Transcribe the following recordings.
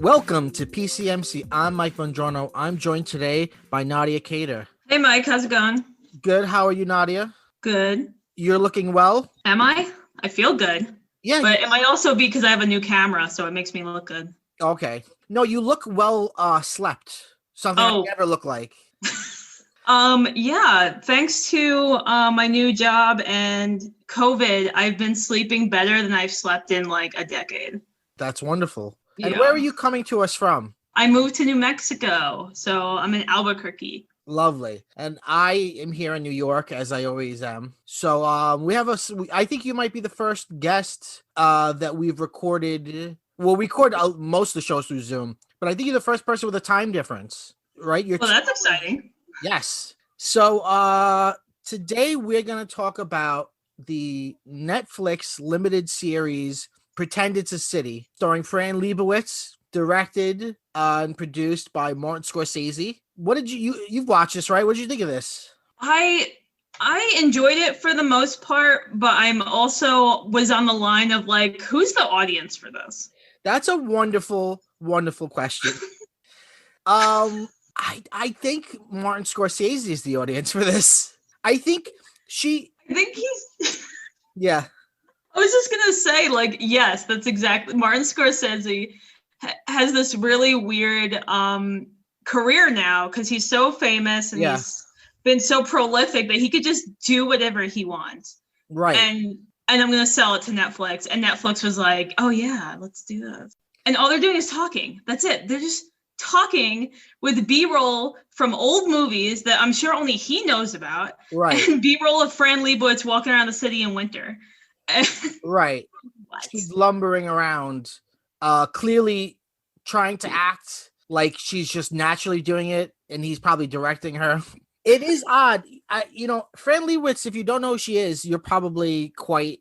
Welcome to PCMC. I'm Mike Bongiorno. I'm joined today by Nadia Cater. Hey, Mike. How's it going? Good. How are you, Nadia? Good. You're looking well? Am I? I feel good. Yeah. But it might also be because I have a new camera, so it makes me look good. Okay. No, you look well slept. Something I never look like. Yeah. Thanks to my new job and COVID, I've been sleeping better than I've slept in like a decade. That's wonderful. Yeah. And where are you coming to us from? I moved to New Mexico, so I'm in Albuquerque. Lovely. And I am here in New York, as I always am. So I think you might be the first guest that we've recorded. We'll record most of the shows through Zoom, but I think you're the first person with a time difference, right? Well, that's exciting. Yes. So today we're going to talk about the Netflix limited series Pretend It's a City, starring Fran Lebowitz, directed and produced by Martin Scorsese. What did you've watched this, right? What did you think of this? I enjoyed it for the most part, but I'm also was on the line of like, who's the audience for this? That's a wonderful, wonderful question. I think Martin Scorsese is the audience for this. I think he's yeah. I was just gonna say, like, yes, that's exactly. Martin Scorsese has this really weird career now because he's so famous and he's been so prolific that he could just do whatever he wants. Right. And I'm gonna sell it to Netflix, and Netflix was like, "Oh yeah, let's do this." And all they're doing is talking. That's it. They're just talking with B-roll from old movies that I'm sure only he knows about. Right. And B-roll of Fran Lebowitz walking around the city in winter. Right. What? She's lumbering around, clearly trying to act like she's just naturally doing it, and he's probably directing her. It is odd. Fran Lebowitz, if you don't know who she is, you're probably quite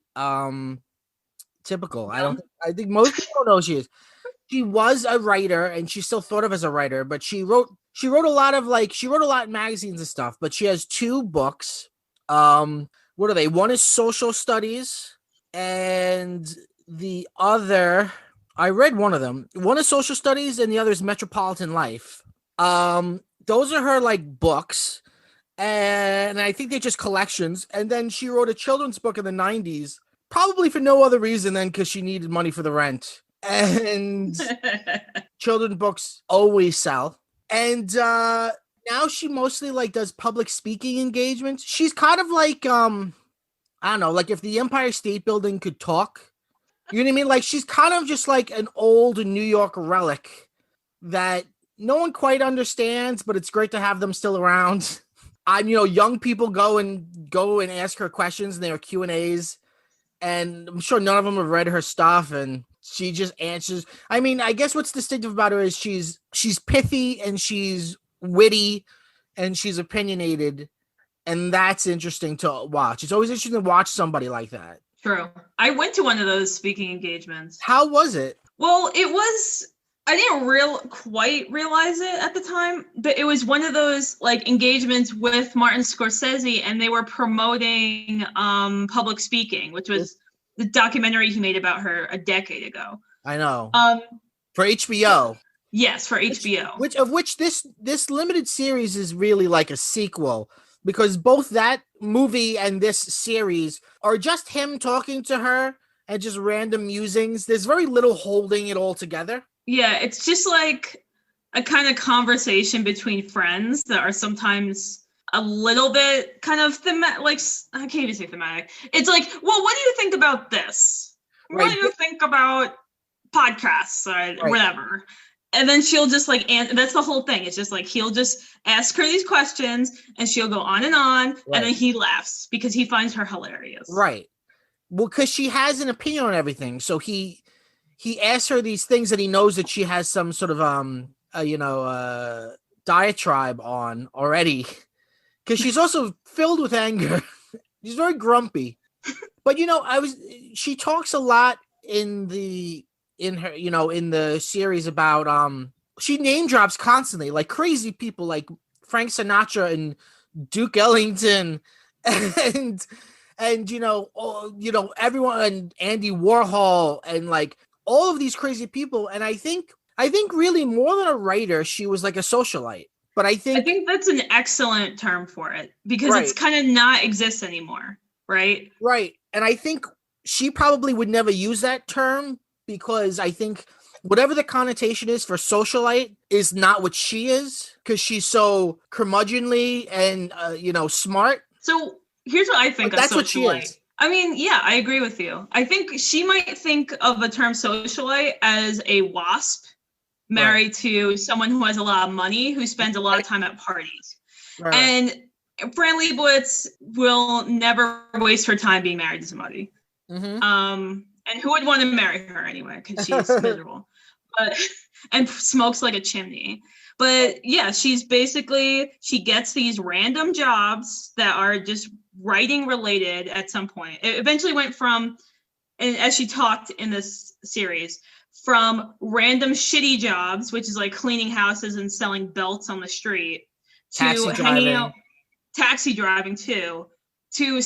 typical. Yeah. I think most people don't know who she is. She was a writer, and she's still thought of as a writer, but she wrote a lot in magazines and stuff, but she has two books. What are they? One is social studies, and the other, I read one of them. One is social studies, and the other is Metropolitan Life. Those are her like books, and I think they're just collections. And then she wrote a children's book in the 90s, probably for no other reason than because she needed money for the rent. And children's books always sell. And now she mostly like does public speaking engagements. She's kind of like I don't know, like if the Empire State Building could talk. You know what I mean? Like she's kind of just like an old New York relic that no one quite understands, but it's great to have them still around. Young people go and ask her questions in their Q&As, and I'm sure none of them have read her stuff, and she just answers. I mean, I guess what's distinctive about her is she's pithy and she's witty and she's opinionated, and that's interesting to watch. It's always interesting to watch somebody like that. True. I went to one of those speaking engagements. How was it? Well, I didn't quite realize it at the time, but it was one of those like engagements with Martin Scorsese, and they were promoting public speaking, which was the documentary he made about her a decade ago. I know. For HBO. Yes, for HBO. Which this limited series is really like a sequel, because both that movie and this series are just him talking to her and just random musings. There's very little holding it all together. Yeah, it's just like a kind of conversation between friends that are sometimes a little bit kind of like, I can't even say thematic. It's like, well, what do you think about this? Right. What do you think about podcasts or whatever? And then she'll just like, and that's the whole thing. It's just like, he'll just ask her these questions and she'll go on, and then he laughs because he finds her hilarious. Right. Well, because she has an opinion on everything. So he asks her these things that he knows that she has some sort of, diatribe on already. Because she's also filled with anger. She's very grumpy. But, she talks a lot in the series about, she name drops constantly, like crazy people like Frank Sinatra and Duke Ellington and everyone, and Andy Warhol, and like all of these crazy people. And I think I think really more than a writer, she was like a socialite. But I think that's an excellent term for it because right. it's kind of not exists anymore, right? Right. And I think she probably would never use that term because I think whatever the connotation is for socialite is not what she is because she's so curmudgeonly and, smart. So here's what I think But of that's what she socialite. is. I mean, yeah, I agree with you. I think she might think of a term socialite as a wasp married to someone who has a lot of money, who spends a lot of time at parties. Right. And Fran Lebowitz will never waste her time being married to somebody. Mm-hmm. And who would want to marry her anyway? Because she's miserable, and smokes like a chimney. But yeah, she gets these random jobs that are just writing related at some point. It eventually went from, and as she talked in this series, from random shitty jobs, which is like cleaning houses and selling belts on the street, to hanging out, taxi driving too, to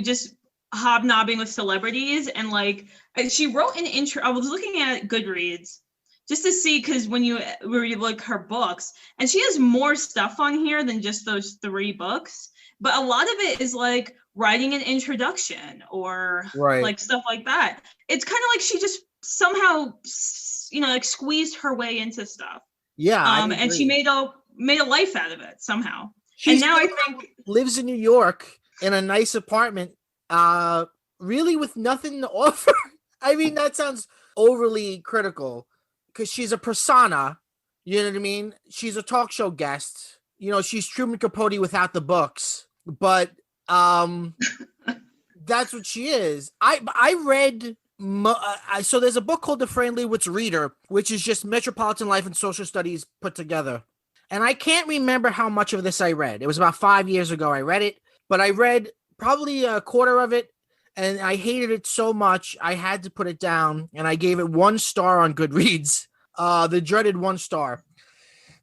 just hobnobbing with celebrities. And like she wrote an intro. I was looking at Goodreads just to see, because when you read like her books, and she has more stuff on here than just those 3 books, but a lot of it is like writing an introduction or like stuff like that. It's kind of like she just somehow, like squeezed her way into stuff. Yeah. And she made a life out of it somehow. She and now I think lives in New York in a nice apartment, really with nothing to offer. I mean, that sounds overly critical because she's a persona. You know what I mean? She's a talk show guest. She's Truman Capote without the books, but that's what she is. I read. So there's a book called The Fran Lebowitz Reader, which is just metropolitan life and social studies put together. And I can't remember how much of this I read. It was about 5 years ago I read it, but I read probably a quarter of it, and I hated it so much I had to put it down, and I gave it 1 star on Goodreads, the dreaded 1 star.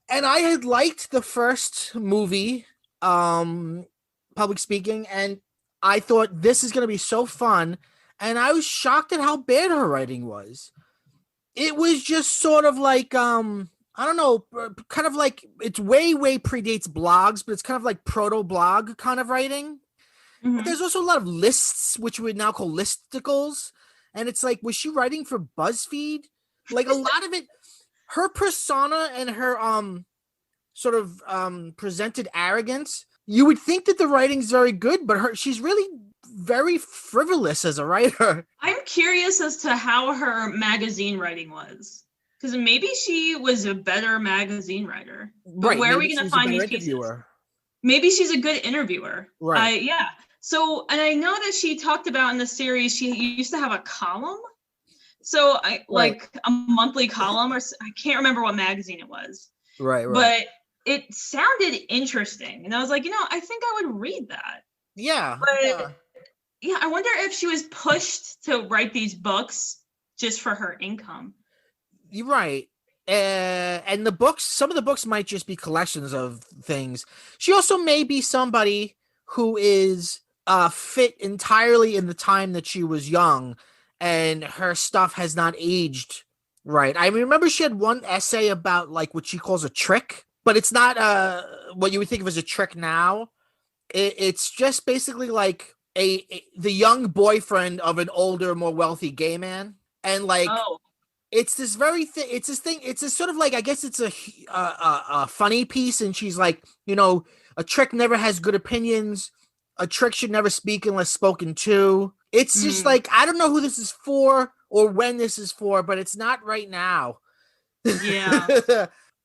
And I had liked the first movie, Public Speaking, and I thought this is going to be so fun. And I was shocked at how bad her writing was. It was just sort of like, I don't know, kind of like, it's way predates blogs, but it's kind of like proto-blog kind of writing. Mm-hmm. But there's also a lot of lists, which we would now call listicles. And it's like, was she writing for BuzzFeed? Like a lot of it, her persona and her sort of presented arrogance, you would think that the writing's very good, but she's really very frivolous as a writer. I'm curious as to how her magazine writing was, because maybe she was a better magazine writer. But where are we going to find these pieces? Maybe she's a good interviewer. Right. Yeah. So, and I know that she talked about in the series, she used to have a column. So like a monthly column, or I can't remember what magazine it was. Right. But it sounded interesting. And I was like, I think I would read that. Yeah. But yeah, I wonder if she was pushed to write these books just for her income. You're right. And the books, some of the books might just be collections of things. She also may be somebody who is fit entirely in the time that she was young, and her stuff has not aged right. I remember she had one essay about like what she calls a trick, but it's not what you would think of as a trick now. It's just basically like the young boyfriend of an older, more wealthy gay man, and like it's this very thing. It's this thing. It's this sort of like, I guess it's a funny piece, and she's like, a trick never has good opinions. A trick should never speak unless spoken to. It's just like, I don't know who this is for or when this is for, but it's not right now. Yeah.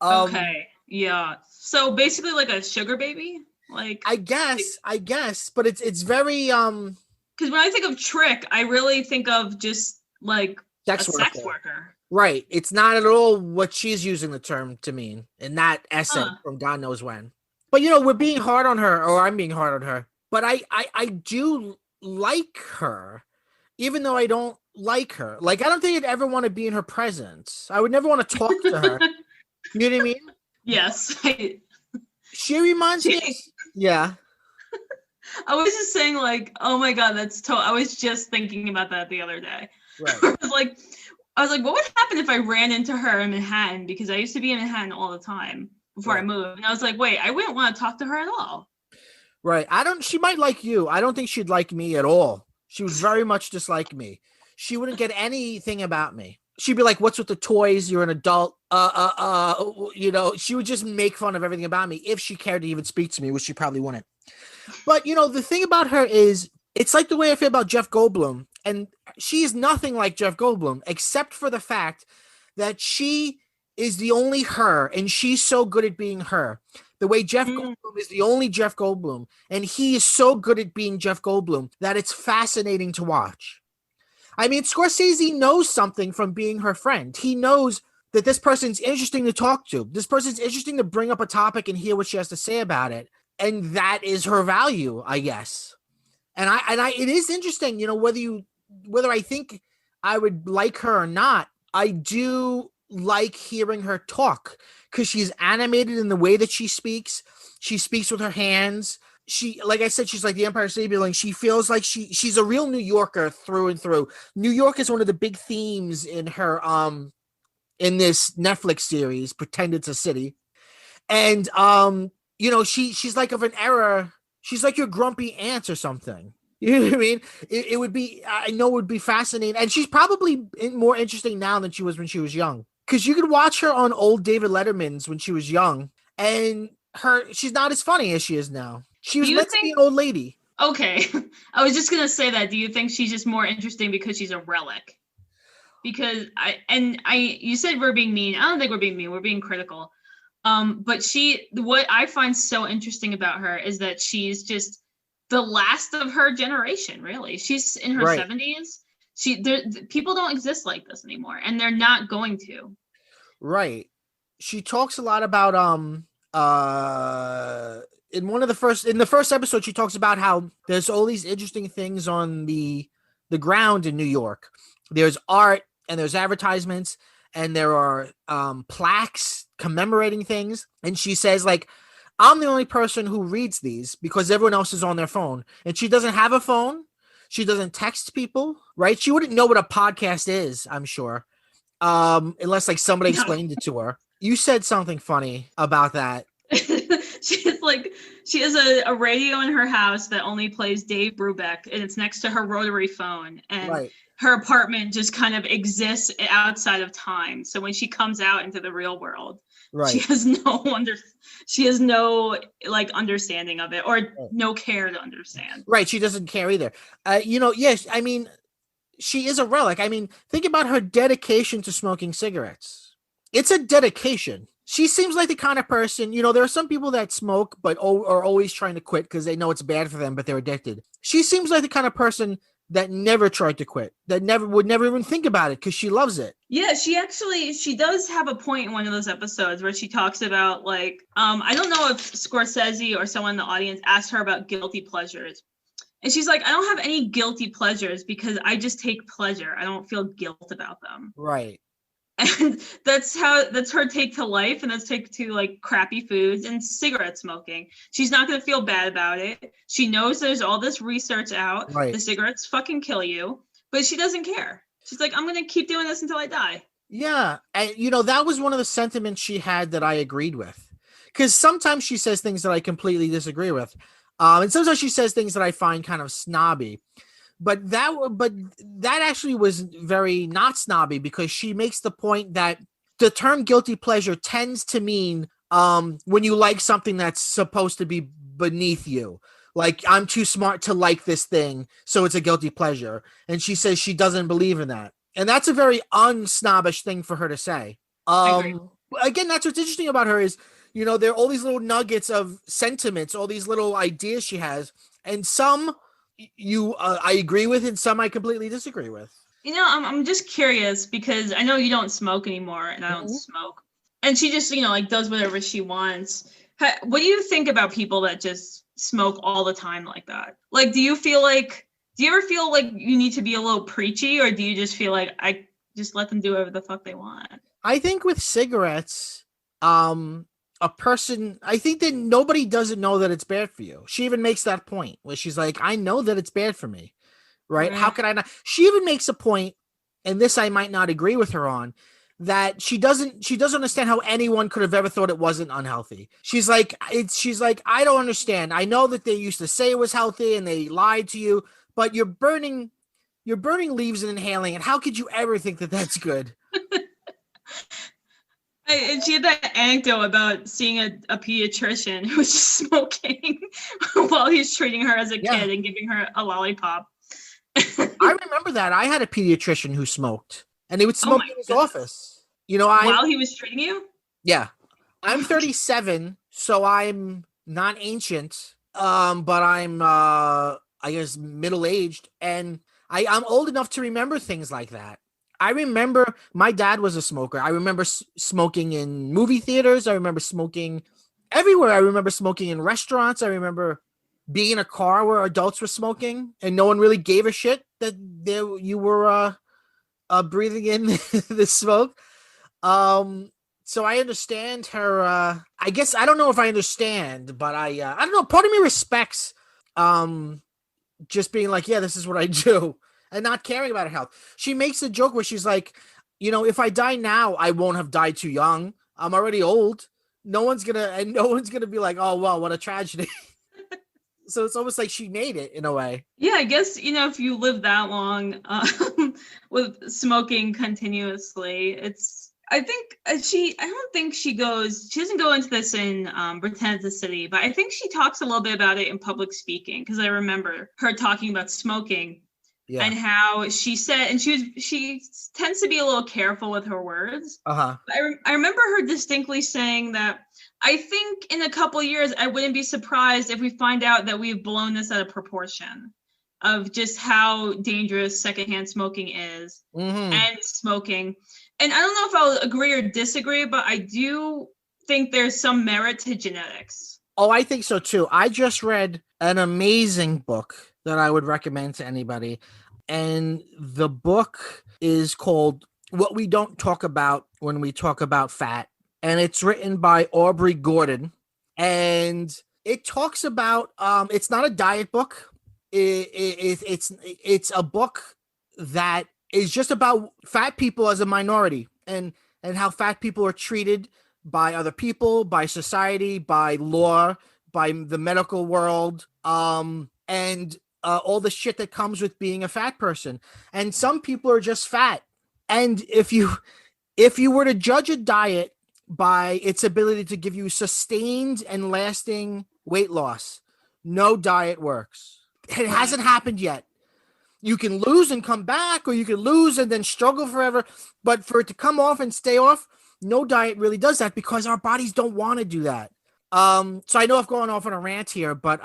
Okay. Yeah. So basically like a sugar baby? Like I guess, but it's very because when I think of trick, I really think of just like sex worker. Right. It's not at all what she's using the term to mean in that essay from God knows when. But we're being hard on her, or I'm being hard on her. But I do like her, even though I don't like her. Like, I don't think I'd ever want to be in her presence. I would never want to talk to her. You know what I mean? Yes. She reminds me. Yeah. I was just saying, like, oh my God, I was just thinking about that the other day. Right. I was like, I was like, what would happen if I ran into her in Manhattan? Because I used to be in Manhattan all the time before I moved. And I was like, wait, I wouldn't want to talk to her at all. Right. She might like you. I don't think she'd like me at all. She would very much dislike me. She wouldn't get anything about me. She'd be like, what's with the toys? You're an adult. She would just make fun of everything about me if she cared to even speak to me, which she probably wouldn't. But, the thing about her is, it's like the way I feel about Jeff Goldblum. And she is nothing like Jeff Goldblum, except for the fact that she is the only her, and she's so good at being her. The way Jeff Goldblum is the only Jeff Goldblum, and he is so good at being Jeff Goldblum that it's fascinating to watch. I mean, Scorsese knows something from being her friend. He knows that this person's interesting to talk to. This person's interesting to bring up a topic and hear what she has to say about it. And that is her value, I guess. And it is interesting, whether I think I would like her or not, I do like hearing her talk because she's animated in the way that she speaks. She speaks with her hands. She, like I said, she's like the Empire State Building. She feels like she's a real New Yorker through and through. New York is one of the big themes in her in this Netflix series, Pretend It's a City. And she's like of an era. She's like your grumpy aunt or something. You know what I mean? It would be, I know it would be fascinating. And she's probably more interesting now than she was when she was young. Because you could watch her on old David Letterman's when she was young. And she's not as funny as she is now. She was meant to be an old lady. Okay. I was just going to say that. Do you think she's just more interesting because she's a relic? Because you said we're being mean. I don't think we're being mean. We're being critical. But what I find so interesting about her is that she's just the last of her generation, really. She's in her 70s. People don't exist like this anymore, and they're not going to. Right. She talks a lot about in the first episode, she talks about how there's all these interesting things on the ground in New York. There's art and there's advertisements and there are plaques commemorating things. And she says, like, I'm the only person who reads these because everyone else is on their phone. And she doesn't have a phone. She doesn't text people, right? She wouldn't know what a podcast is, I'm sure, unless like somebody explained it to her. You said something funny about that. She has a radio in her house that only plays Dave Brubeck, and it's next to her rotary phone. And her apartment just kind of exists outside of time. So when she comes out into the real world, she has no like understanding of it, or no care to understand. Right. She doesn't care either. Yes. I mean, she is a relic. I mean, think about her dedication to smoking cigarettes. It's a dedication. She seems like the kind of person, there are some people that smoke, but are always trying to quit because they know it's bad for them, but they're addicted. She seems like the kind of person that never tried to quit, that would never even think about it because she loves it. Yeah, she does have a point in one of those episodes where she talks about like, I don't know if Scorsese or someone in the audience asked her about guilty pleasures. And she's like, I don't have any guilty pleasures because I just take pleasure. I don't feel guilt about them. Right. And that's her take to life, and that's take to like crappy foods and cigarette smoking. She's not going to feel bad about it. She knows there's all this research out. The cigarettes fucking kill you, but she doesn't care. She's like, I'm going to keep doing this until I die. Yeah. And that was one of the sentiments she had that I agreed with, because sometimes she says things that I completely disagree with. And sometimes she says things that I find kind of snobby. But that actually was very not snobby, because she makes the point that the term guilty pleasure tends to mean when you like something that's supposed to be beneath you. Like, I'm too smart to like this thing, so it's a guilty pleasure. And she says she doesn't believe in that. And that's a very unsnobbish thing for her to say. Again, that's what's interesting about her is, there are all these little nuggets of sentiments, all these little ideas she has. And some I agree with, and some I completely disagree with. I'm just curious because I know you don't smoke anymore, and I don't smoke. And she just, like does whatever she wants. What do you think about people that just smoke all the time like that? Like, do you ever feel like you need to be a little preachy, or do you just feel like I just let them do whatever the fuck they want? I think with cigarettes, I think that nobody doesn't know that it's bad for you. She even makes that point where she's like, I know that it's bad for me, right? How can I not? She even makes a point and this I might not agree with her on, that she doesn't understand how anyone could have ever thought it wasn't unhealthy. She's like, I don't understand. I know that they used to say it was healthy and they lied to you, but you're burning leaves and inhaling it. How could you ever think that that's good? And she had that anecdote about seeing a pediatrician who was just smoking while he's treating her as a kid and giving her a lollipop. I remember that. I had a pediatrician who smoked, and he would smoke in his office. While he was treating you? Yeah. I'm 37, so I'm not ancient, but I'm, I guess, middle-aged, and I'm old enough to remember things like that. I remember my dad was a smoker. I remember smoking in movie theaters. I remember smoking everywhere. I remember smoking in restaurants. I remember being in a car where adults were smoking and no one really gave a shit that you were breathing in the smoke. So I understand her. I guess I don't know if I understand, but I don't know. Part of me respects just being like, yeah, this is what I do. And not caring about her health. She makes a joke where she's like, if I die now, I won't have died too young. I'm already old. No one's gonna be like, oh well, what a tragedy. So it's almost like she made it in a way. Yeah, I guess if you live that long with smoking continuously, I don't think she doesn't go into this in Pretend It's a City, but I think she talks a little bit about it in Public Speaking, because I remember her talking about smoking. Yeah. And how she said, and she tends to be a little careful with her words. I remember her distinctly saying that, I think in a couple of years, I wouldn't be surprised if we find out that we've blown this out of proportion of just how dangerous secondhand smoking is and smoking. And I don't know if I'll agree or disagree, but I do think there's some merit to genetics. Oh, I think so too. I just read an amazing book that I would recommend to anybody. And the book is called What We Don't Talk About When We Talk About Fat. And it's written by Aubrey Gordon. And it talks about, it's not a diet book. It's a book that is just about fat people as a minority and how fat people are treated by other people, by society, by law, by the medical world. And all the shit that comes with being a fat person. And some people are just fat. And if you were to judge a diet by its ability to give you sustained and lasting weight loss, no diet works. It hasn't happened yet. You can lose and come back, or you can lose and then struggle forever. But for it to come off and stay off, no diet really does that, because our bodies don't want to do that. So I know I've gone off on a rant here, but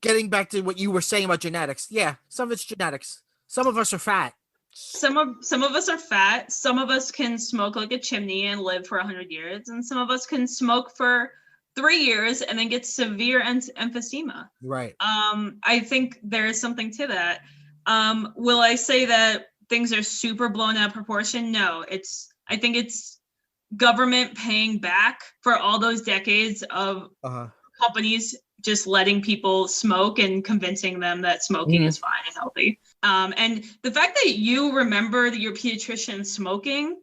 getting back to what you were saying about genetics. Yeah, some of it's genetics. Some of us are fat. Some of us are fat. Some of us can smoke like a chimney and live for 100 years. And some of us can smoke for 3 years and then get severe emphysema. Right. I think there is something to that. Will I say that things are super blown out of proportion? No. I think it's government paying back for all those decades of companies just letting people smoke and convincing them that smoking is fine and healthy. And the fact that you remember that your pediatrician smoking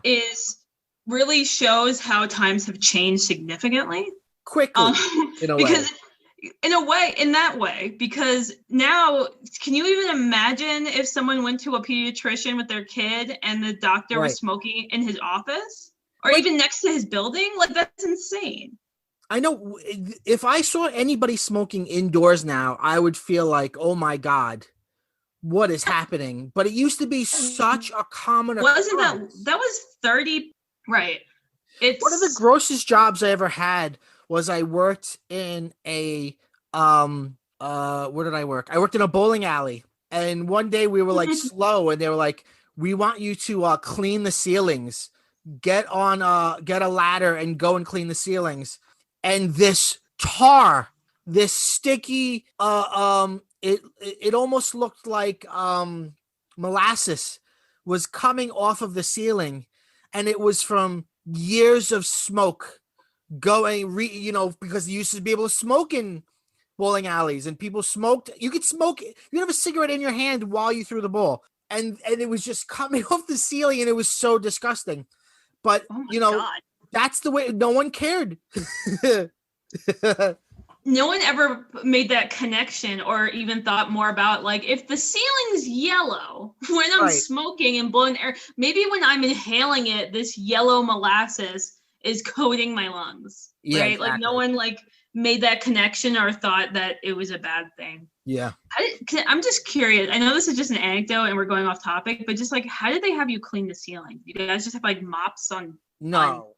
is really shows how times have changed significantly. Quickly, in a way. Because now, can you even imagine if someone went to a pediatrician with their kid and the doctor was smoking in his office or even next to his building? Like, that's insane. I know if I saw anybody smoking indoors now, I would feel like, oh my God, what is happening? But it used to be such a common occurrence. That was 30, right? One of the grossest jobs I ever had was I worked in a, where did I work? I worked in a bowling alley. And one day we were like slow and they were like, we want you to clean the ceilings, get a ladder and go and clean the ceilings. And this tar, this sticky, it almost looked like molasses was coming off of the ceiling, and it was from years of smoke going, because you used to be able to smoke in bowling alleys, and people smoked. You could smoke. You have a cigarette in your hand while you threw the ball, and it was just coming off the ceiling, and it was so disgusting. But Oh my God. that's the way. No one cared. No one ever made that connection or even thought more about, like, if the ceiling's yellow when I'm smoking and blowing air, maybe when I'm inhaling it, this yellow molasses is coating my lungs. Yeah, right? exactly. Like no one like made that connection or thought that it was a bad thing. Yeah. I'm just curious. I know this is just an anecdote and we're going off topic, but just like, how did they have you clean the ceiling? You guys just have like mops on? No,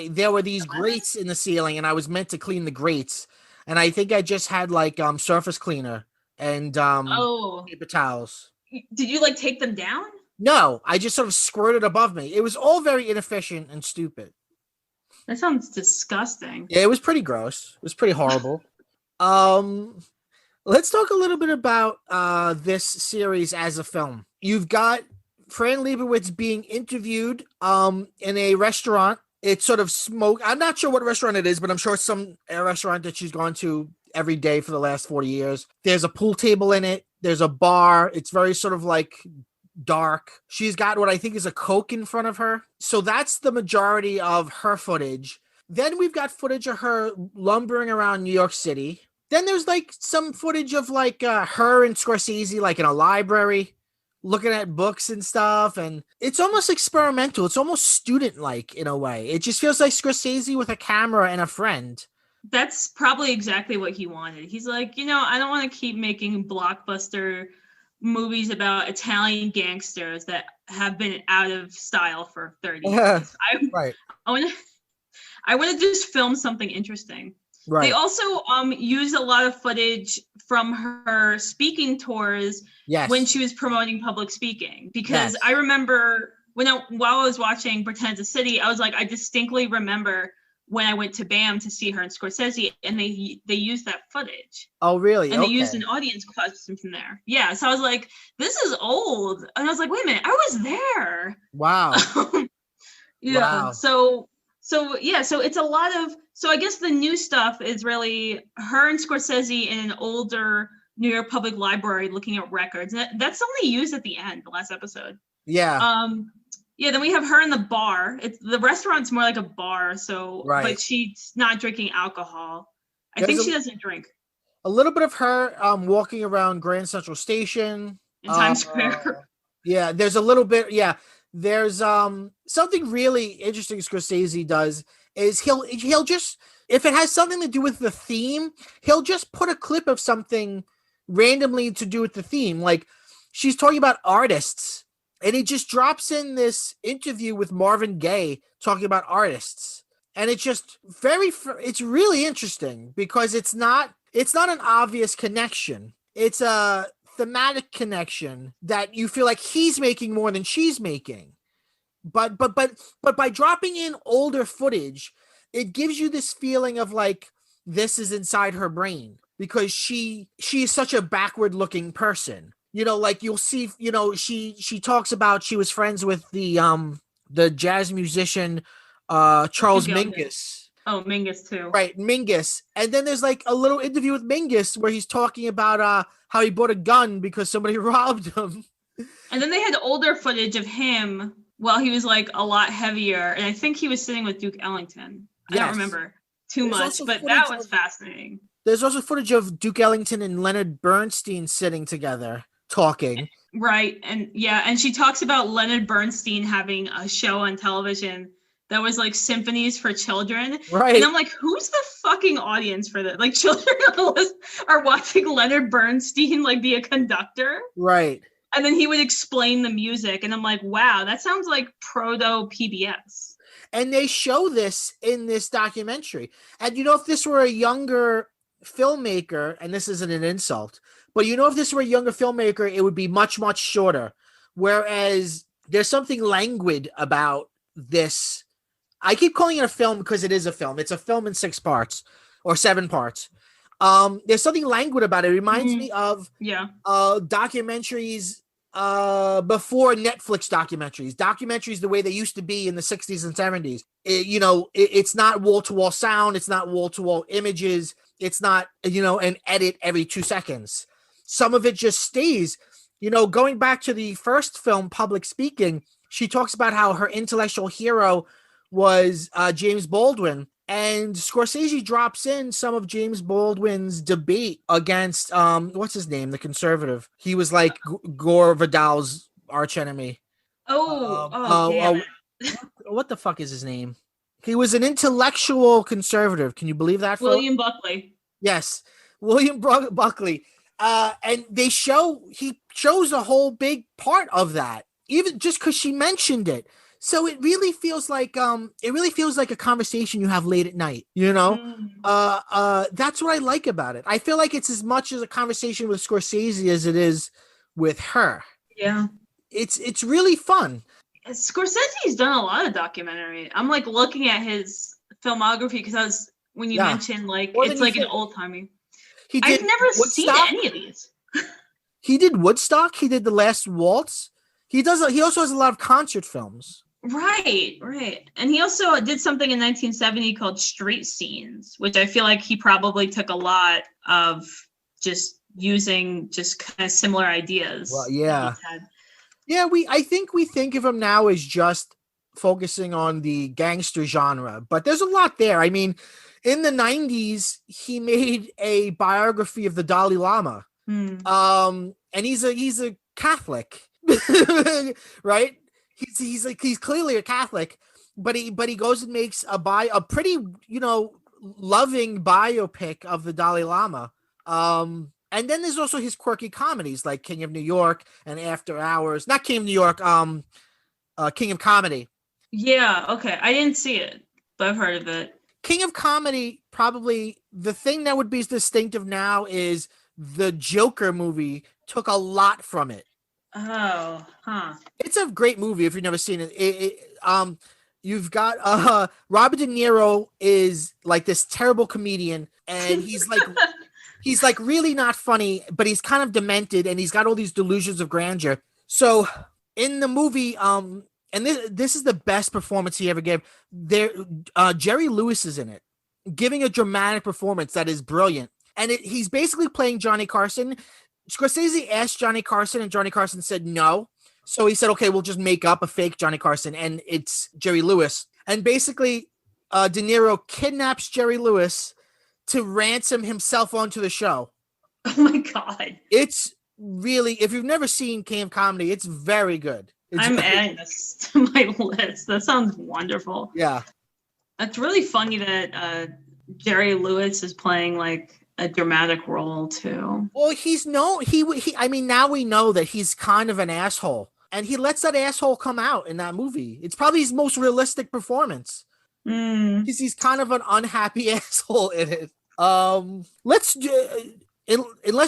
there were these grates in the ceiling, and I was meant to clean the grates. And I think I just had like surface cleaner and paper towels. Did you like take them down? No, I just sort of squirted above me. It was all very inefficient and stupid. That sounds disgusting. Yeah, it was pretty gross. It was pretty horrible. Let's talk a little bit about this series as a film. You've got Fran Lebowitz being interviewed in a restaurant. It's sort of smoke. I'm not sure what restaurant it is, but I'm sure it's some restaurant that she's gone to every day for the last 40 years. There's a pool table in it. There's a bar. It's very sort of like dark. She's got what I think is a Coke in front of her. So that's the majority of her footage. Then we've got footage of her lumbering around New York City. Then there's like some footage of like her and Scorsese, like in a library, looking at books and stuff, and it's almost experimental. It's almost student-like in a way. It just feels like Scorsese with a camera and a friend. That's probably exactly what he wanted. He's like, I don't want to keep making blockbuster movies about Italian gangsters that have been out of style for 30 years. I want to just film something interesting. Right. They also used a lot of footage from her speaking tours when she was promoting public speaking. Because I remember while I was watching Pretend It's a City, I was like, I distinctly remember when I went to BAM to see her and Scorsese, and they used that footage. Oh, really? And they used an audience question from there. Yeah, so I was like, this is old. And I was like, wait a minute, I was there. Wow. Yeah. Wow. So it's a lot of, so I guess the new stuff is really her and Scorsese in an older New York Public Library looking at records. That's only used at the end, the last episode. Yeah. Then we have her in the bar. The restaurant's more like a bar, but she's not drinking alcohol. I think she doesn't drink. A little bit of her walking around Grand Central Station. In Times Square. Yeah, there's a little bit, There's something really interesting Scorsese does is he'll just, if it has something to do with the theme, he'll just put a clip of something randomly to do with the theme. Like she's talking about artists, and he just drops in this interview with Marvin Gaye talking about artists. And it's just it's really interesting because it's not an obvious connection. It's a thematic connection that you feel like he's making more than she's making. But by dropping in older footage, it gives you this feeling of like this is inside her brain because she is such a backward looking person. Like you'll see, she talks about she was friends with the jazz musician Charles Mingus. Oh, Mingus too. Right, Mingus. And then there's like a little interview with Mingus where he's talking about how he bought a gun because somebody robbed him. And then they had older footage of him while he was like a lot heavier. And I think he was sitting with Duke Ellington. I don't remember too much, but that was fascinating. There's also footage of Duke Ellington and Leonard Bernstein sitting together talking. Right. And she talks about Leonard Bernstein having a show on television that was like symphonies for children. Right. And I'm like, who's the fucking audience for that? Like children are watching Leonard Bernstein like be a conductor. Right. And then he would explain the music. And I'm like, wow, that sounds like proto PBS. And they show this in this documentary. And if this were a younger filmmaker, and this isn't an insult, but if this were a younger filmmaker, it would be much, much shorter. Whereas there's something languid about this. I keep calling it a film because it is a film. It's a film in 6 parts or 7 parts. There's something languid about it. It reminds me of documentaries before Netflix documentaries the way they used to be in the 60s and 70s. It's not wall-to-wall sound. It's not wall-to-wall images. It's not, an edit every 2 seconds. Some of it just stays. Going back to the first film, Public Speaking, she talks about how her intellectual hero was James Baldwin. And Scorsese drops in some of James Baldwin's debate against, what's his name? The conservative. He was like Gore Vidal's archenemy. Damn it. What the fuck is his name? He was an intellectual conservative. Can you believe that? William Buckley. Yes, William Buckley. And he shows a whole big part of that, even just because she mentioned it. So it really feels like a conversation you have late at night. That's what I like about it. I feel like it's as much as a conversation with Scorsese as it is with her. Yeah, it's really fun. Scorsese's done a lot of documentary. I'm like looking at his filmography because when you mentioned like it's like an old timey. I've never seen any of these. He did Woodstock. He did The Last Waltz. He also has a lot of concert films. Right. And he also did something in 1970 called Street Scenes, which I feel like he probably took a lot of just using just kind of similar ideas. Well, yeah. Yeah, I think we think of him now as just focusing on the gangster genre, but there's a lot there. I mean, in the 90s, he made a biography of the Dalai Lama. And he's a Catholic, right? He's clearly a Catholic, but he goes and makes a pretty, loving biopic of the Dalai Lama. And then there's also his quirky comedies like King of New York and After Hours. Not King of New York, King of Comedy. Yeah, okay. I didn't see it, but I've heard of it. King of Comedy, probably the thing that would be distinctive now is the Joker movie took a lot from it. Oh, huh. It's a great movie if you've never seen it. You've got Robert De Niro is like this terrible comedian, and he's like really not funny, but he's kind of demented, and he's got all these delusions of grandeur. So in the movie, and this is the best performance he ever gave. Jerry Lewis is in it, giving a dramatic performance that is brilliant, and he's basically playing Johnny Carson. Scorsese asked Johnny Carson, and Johnny Carson said no. So he said, okay, we'll just make up a fake Johnny Carson, and it's Jerry Lewis. And basically, De Niro kidnaps Jerry Lewis to ransom himself onto the show. Oh my God. It's really, if you've never seen King of Comedy, it's very good. I'm adding this to my list. That sounds wonderful. Yeah. It's really funny that Jerry Lewis is playing like a dramatic role too. Well, I mean, now we know that he's kind of an asshole, and he lets that asshole come out in that movie. It's probably his most realistic performance. Because he's kind of an unhappy asshole in it. Unless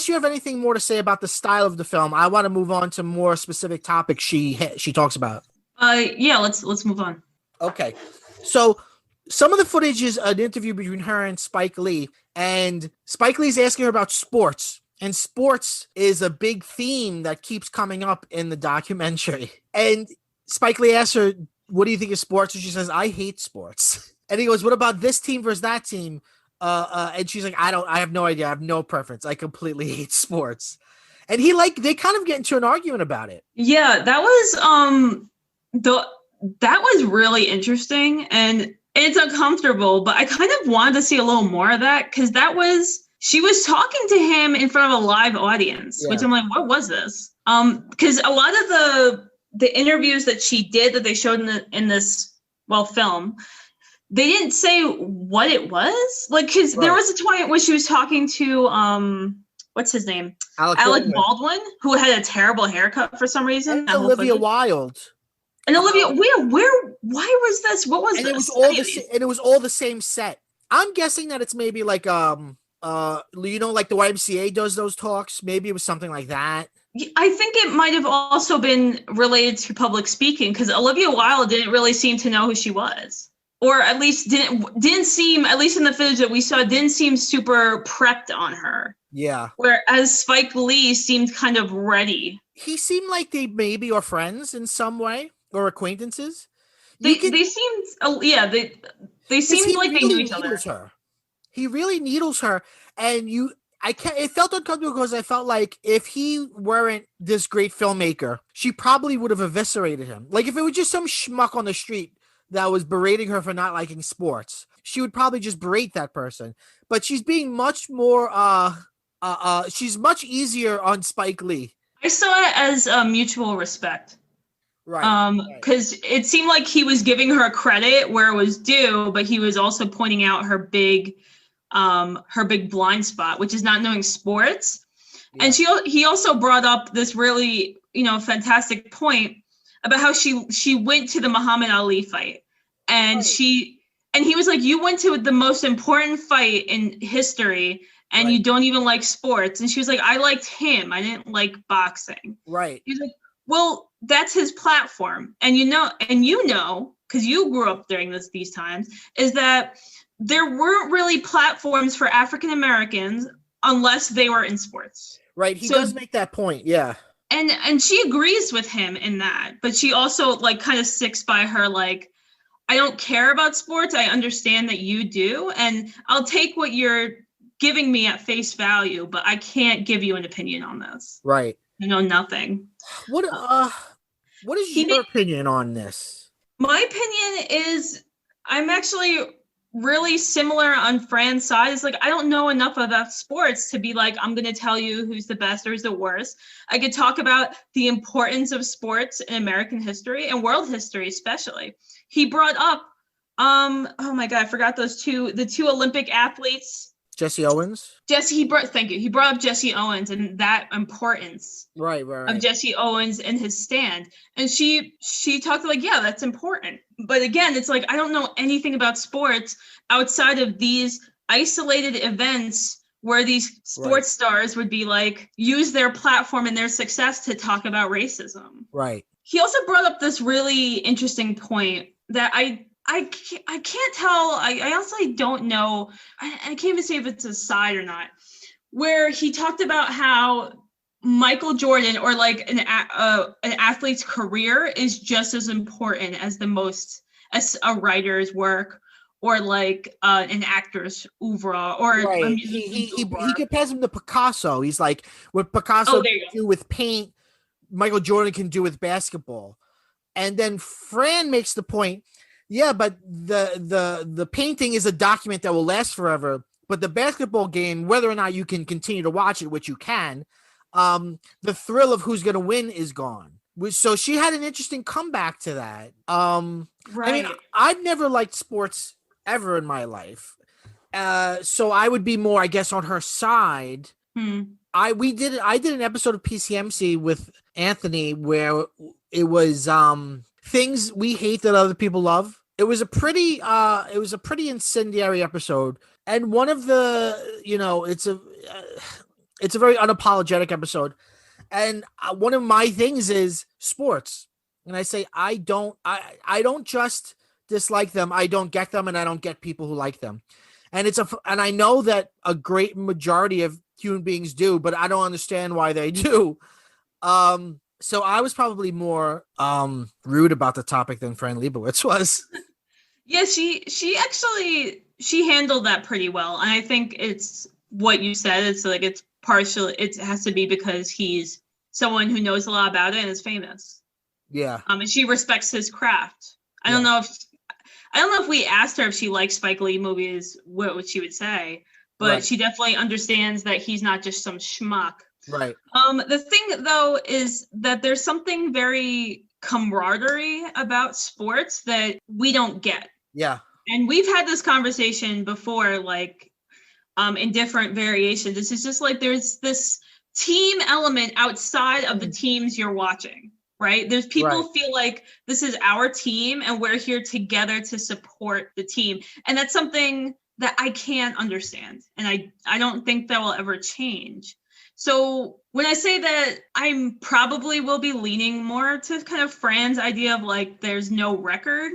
you have anything more to say about the style of the film, I want to move on to more specific topics she talks about. Yeah, let's move on. Okay, so some of the footage is an interview between her and Spike Lee, and Spike Lee's asking her about sports, and sports is a big theme that keeps coming up in the documentary. And Spike Lee asks her, "What do you think of sports?" And she says, "I hate sports." And he goes, "What about this team versus that team?" And she's like, I have no idea. I have no preference. I completely hate sports. And they kind of get into an argument about it. Yeah, that was that was really interesting, and it's uncomfortable, but I kind of wanted to see a little more of that, because she was talking to him in front of a live audience, which I'm like, what was this? Because a lot of the interviews that she did that they showed in this film, they didn't say what it was, like, because there was a point when she was talking to what's his name, Alec Baldwin, who had a terrible haircut for some reason, and Olivia Wilde. And Olivia, why was this? What was this? It was all the same set. I'm guessing that it's maybe like like the YMCA does those talks. Maybe it was something like that. I think it might have also been related to public speaking, because Olivia Wilde didn't really seem to know who she was, or at least didn't seem, at least in the footage that we saw, didn't seem super prepped on her. Yeah. Whereas Spike Lee seemed kind of ready. He seemed like they maybe are friends in some way, or acquaintances. They seemed like they knew each other. He really needles her, and It felt uncomfortable because I felt like if he weren't this great filmmaker, she probably would have eviscerated him. Like if it was just some schmuck on the street that was berating her for not liking sports, she would probably just berate that person. But she's being much more she's much easier on Spike Lee. I saw it as a mutual respect. Right. Because it seemed like he was giving her credit where it was due, but he was also pointing out her big blind spot, which is not knowing sports. Yeah. And he also brought up this really, fantastic point about how she went to the Muhammad Ali fight, and right. And he was like, you went to the most important fight in history, and right. you don't even like sports. And she was like, I liked him. I didn't like boxing. Right. He's like, well, that's his platform. And because you grew up during these times, is that there weren't really platforms for African Americans unless they were in sports. Right. He does make that point. Yeah. And she agrees with him in that, but she also like kind of sticks by her, like, I don't care about sports. I understand that you do, and I'll take what you're giving me at face value, but I can't give you an opinion on this. Right. Nothing. What is your opinion on this? My opinion is I'm actually really similar on Fran's side. It's like, I don't know enough about sports to be like, I'm going to tell you who's the best or who's the worst. I could talk about the importance of sports in American history and world history, especially. He brought up, oh my God, I forgot the two Olympic athletes. Jesse Owens. Thank you. He brought up Jesse Owens and that importance right. of Jesse Owens and his stand. And she talked like, yeah, that's important. But again, it's like, I don't know anything about sports outside of these isolated events where these sports stars would be like, use their platform and their success to talk about racism. Right. He also brought up this really interesting point that I can't tell. I honestly don't know. I can't even say if it's a side or not. Where he talked about how Michael Jordan or like an athlete's career is just as important as as a writer's work or like an actor's oeuvre or right. He compares him to Picasso. He's like what Picasso can do with paint, Michael Jordan can do with basketball. And then Fran makes the point. Yeah, but the painting is a document that will last forever. But the basketball game, whether or not you can continue to watch it, which you can, the thrill of who's going to win is gone. So she had an interesting comeback to that. Right. I mean, I've never liked sports ever in my life. So I would be more, I guess, on her side. I did an episode of PCMC with Anthony where it was things we hate that other people love. It was a pretty incendiary episode, and one of the it's a very unapologetic episode, and one of my things is sports, and I say I don't just dislike them, I don't get them, and I don't get people who like them, and I know that a great majority of human beings do, but I don't understand why they do. So I was probably more rude about the topic than Fran Lebowitz was. Yeah, she handled that pretty well. And I think it's what you said. It's like it has to be because he's someone who knows a lot about it and is famous. Yeah. And she respects his craft. I don't know if we asked her if she likes Spike Lee movies, what she would say, but she definitely understands that he's not just some schmuck. Right. The thing though is that there's something very camaraderie about sports that we don't get. Yeah. And we've had this conversation before, like in different variations. This is just like there's this team element outside of the teams you're watching, right? There's people feel like this is our team and we're here together to support the team. And that's something that I can't understand. And I don't think that will ever change. So when I say that, I'm probably will be leaning more to kind of Fran's idea of like there's no record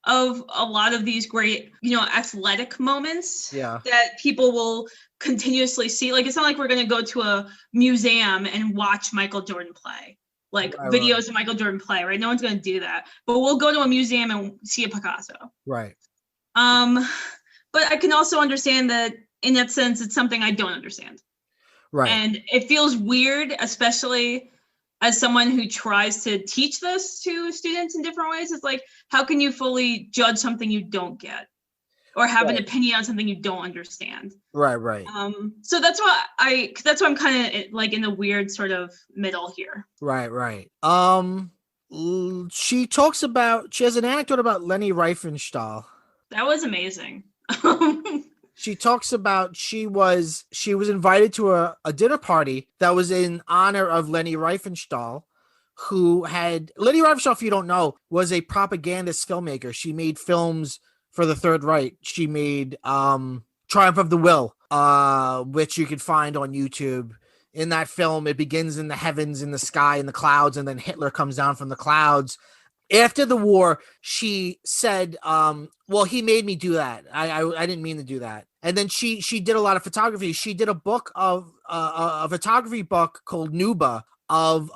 of a lot of these great, athletic moments that people will continuously see. Like it's not like we're going to go to a museum and watch Michael Jordan play, like videos of Michael Jordan play, right? No one's going to do that. But we'll go to a museum and see a Picasso. Right. But I can also understand that in that sense, it's something I don't understand. Right. And it feels weird, especially as someone who tries to teach this to students in different ways. It's like, how can you fully judge something you don't get or have an opinion on something you don't understand? Right. So that's why I'm kind of like in the weird sort of middle here. Right. She has an anecdote about Leni Riefenstahl. That was amazing. She talks about she was invited to a dinner party that was in honor of Leni Riefenstahl, Leni Riefenstahl, if you don't know, was a propagandist filmmaker. She made films for the Third Reich. She made Triumph of the Will, which you can find on YouTube. In that film, it begins in the heavens, in the sky, in the clouds, and then Hitler comes down from the clouds. After the war, she said, well, he made me do that. I didn't mean to do that. And then she did a lot of photography. She did a book of a photography book called Nuba of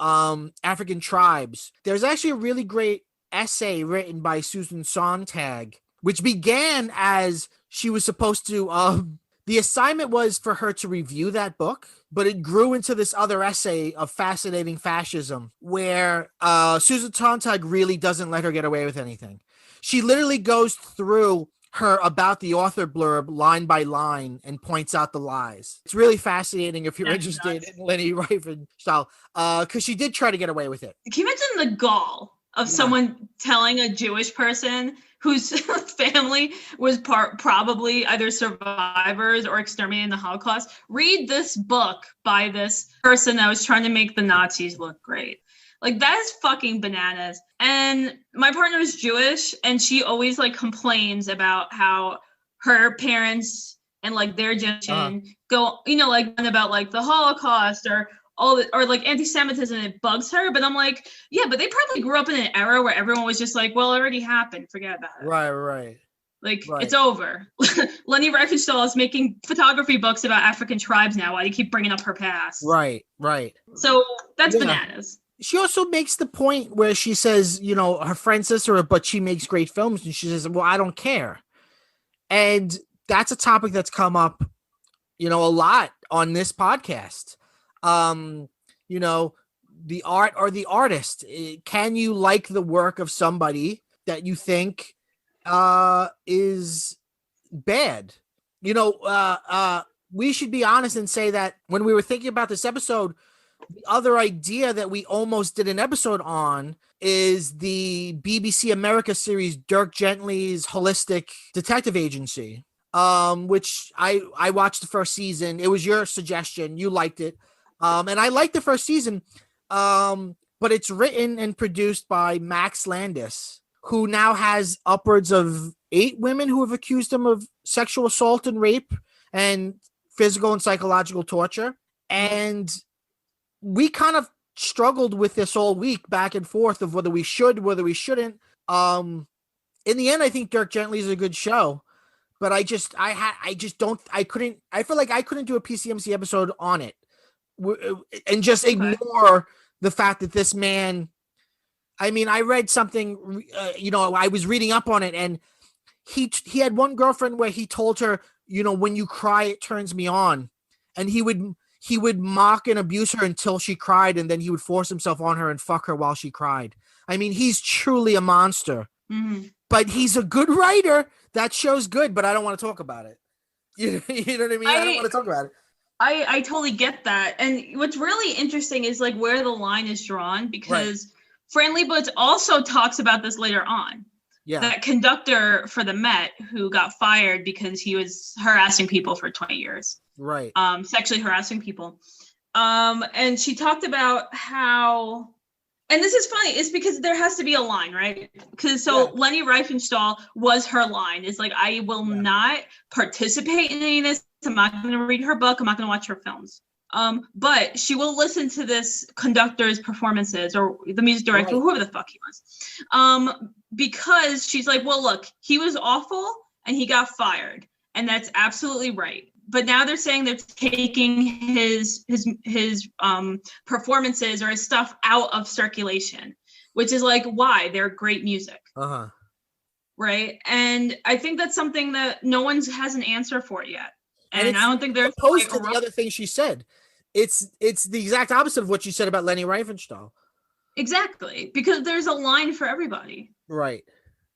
African tribes. There's actually a really great essay written by Susan Sontag, which began as she was supposed to the assignment was for her to review that book, but it grew into this other essay of fascinating fascism where Susan Sontag really doesn't let her get away with anything. She literally goes through her about the author blurb line by line and points out the lies. It's really fascinating if you're interested in Leni Riefenstahl, because she did try to get away with it. Can you imagine the gall of someone telling a Jewish person whose family was probably either survivors or exterminated in the Holocaust, read this book by this person that was trying to make the Nazis look great? Like, that is fucking bananas. And my partner is Jewish, and she always like complains about how her parents and like their generation go, like about like the Holocaust or like anti-Semitism. It bugs her, but I'm like, yeah, but they probably grew up in an era where everyone was just like, well, it already happened, forget about it. Right. Like, it's over. Leni Riefenstahl is making photography books about African tribes now. Why do you keep bringing up her past? Right. So that's bananas. She also makes the point where she says, her friend says to her, but she makes great films, and she says, well, I don't care. And that's a topic that's come up, a lot on this podcast. The art or the artist. Can you like the work of somebody that you think is bad? We should be honest and say that when we were thinking about this episode, the other idea that we almost did an episode on is the BBC America series Dirk Gently's Holistic Detective Agency, which I watched the first season. It was your suggestion. You liked it. And I liked the first season, but it's written and produced by Max Landis, who now has upwards of 8 women who have accused him of sexual assault and rape and physical and psychological torture. And we kind of struggled with this all week, back and forth of whether we should, whether we shouldn't. In the end, I think Dirk Gently is a good show, but I feel like I couldn't do a PCMC episode on it and just ignore the fact that this man, I read something, I was reading up on it, and he had one girlfriend where he told her, when you cry, it turns me on. And he would mock and abuse her until she cried, and then he would force himself on her and fuck her while she cried. He's truly a monster. Mm-hmm. But he's a good writer. That show's good, but I don't want to talk about it. You know what I mean? I don't want to talk about it. I totally get that. And what's really interesting is like where the line is drawn, because Fran Lebowitz also talks about this later on. Yeah. That conductor for the Met who got fired because he was harassing people for 20 years. Right. Sexually harassing people. And she talked about how, and this is funny, it's because there has to be a line, right? Because Leni Riefenstahl was her line. It's like, I will not participate in any of this. I'm not going to read her book. I'm not going to watch her films. But she will listen to this conductor's performances or the music director, whoever the fuck he was. Because she's like, well, look, he was awful and he got fired. And that's absolutely right. But now they're saying they're taking his performances or his stuff out of circulation, which is like, why? They're great music. Uh-huh. Right. And I think that's something that no one has an answer for yet. And I don't think there's opposed to the other thing she said. it's the exact opposite of what you said about Lenny Riefenstahl. Exactly, because there's a line for everybody. Right.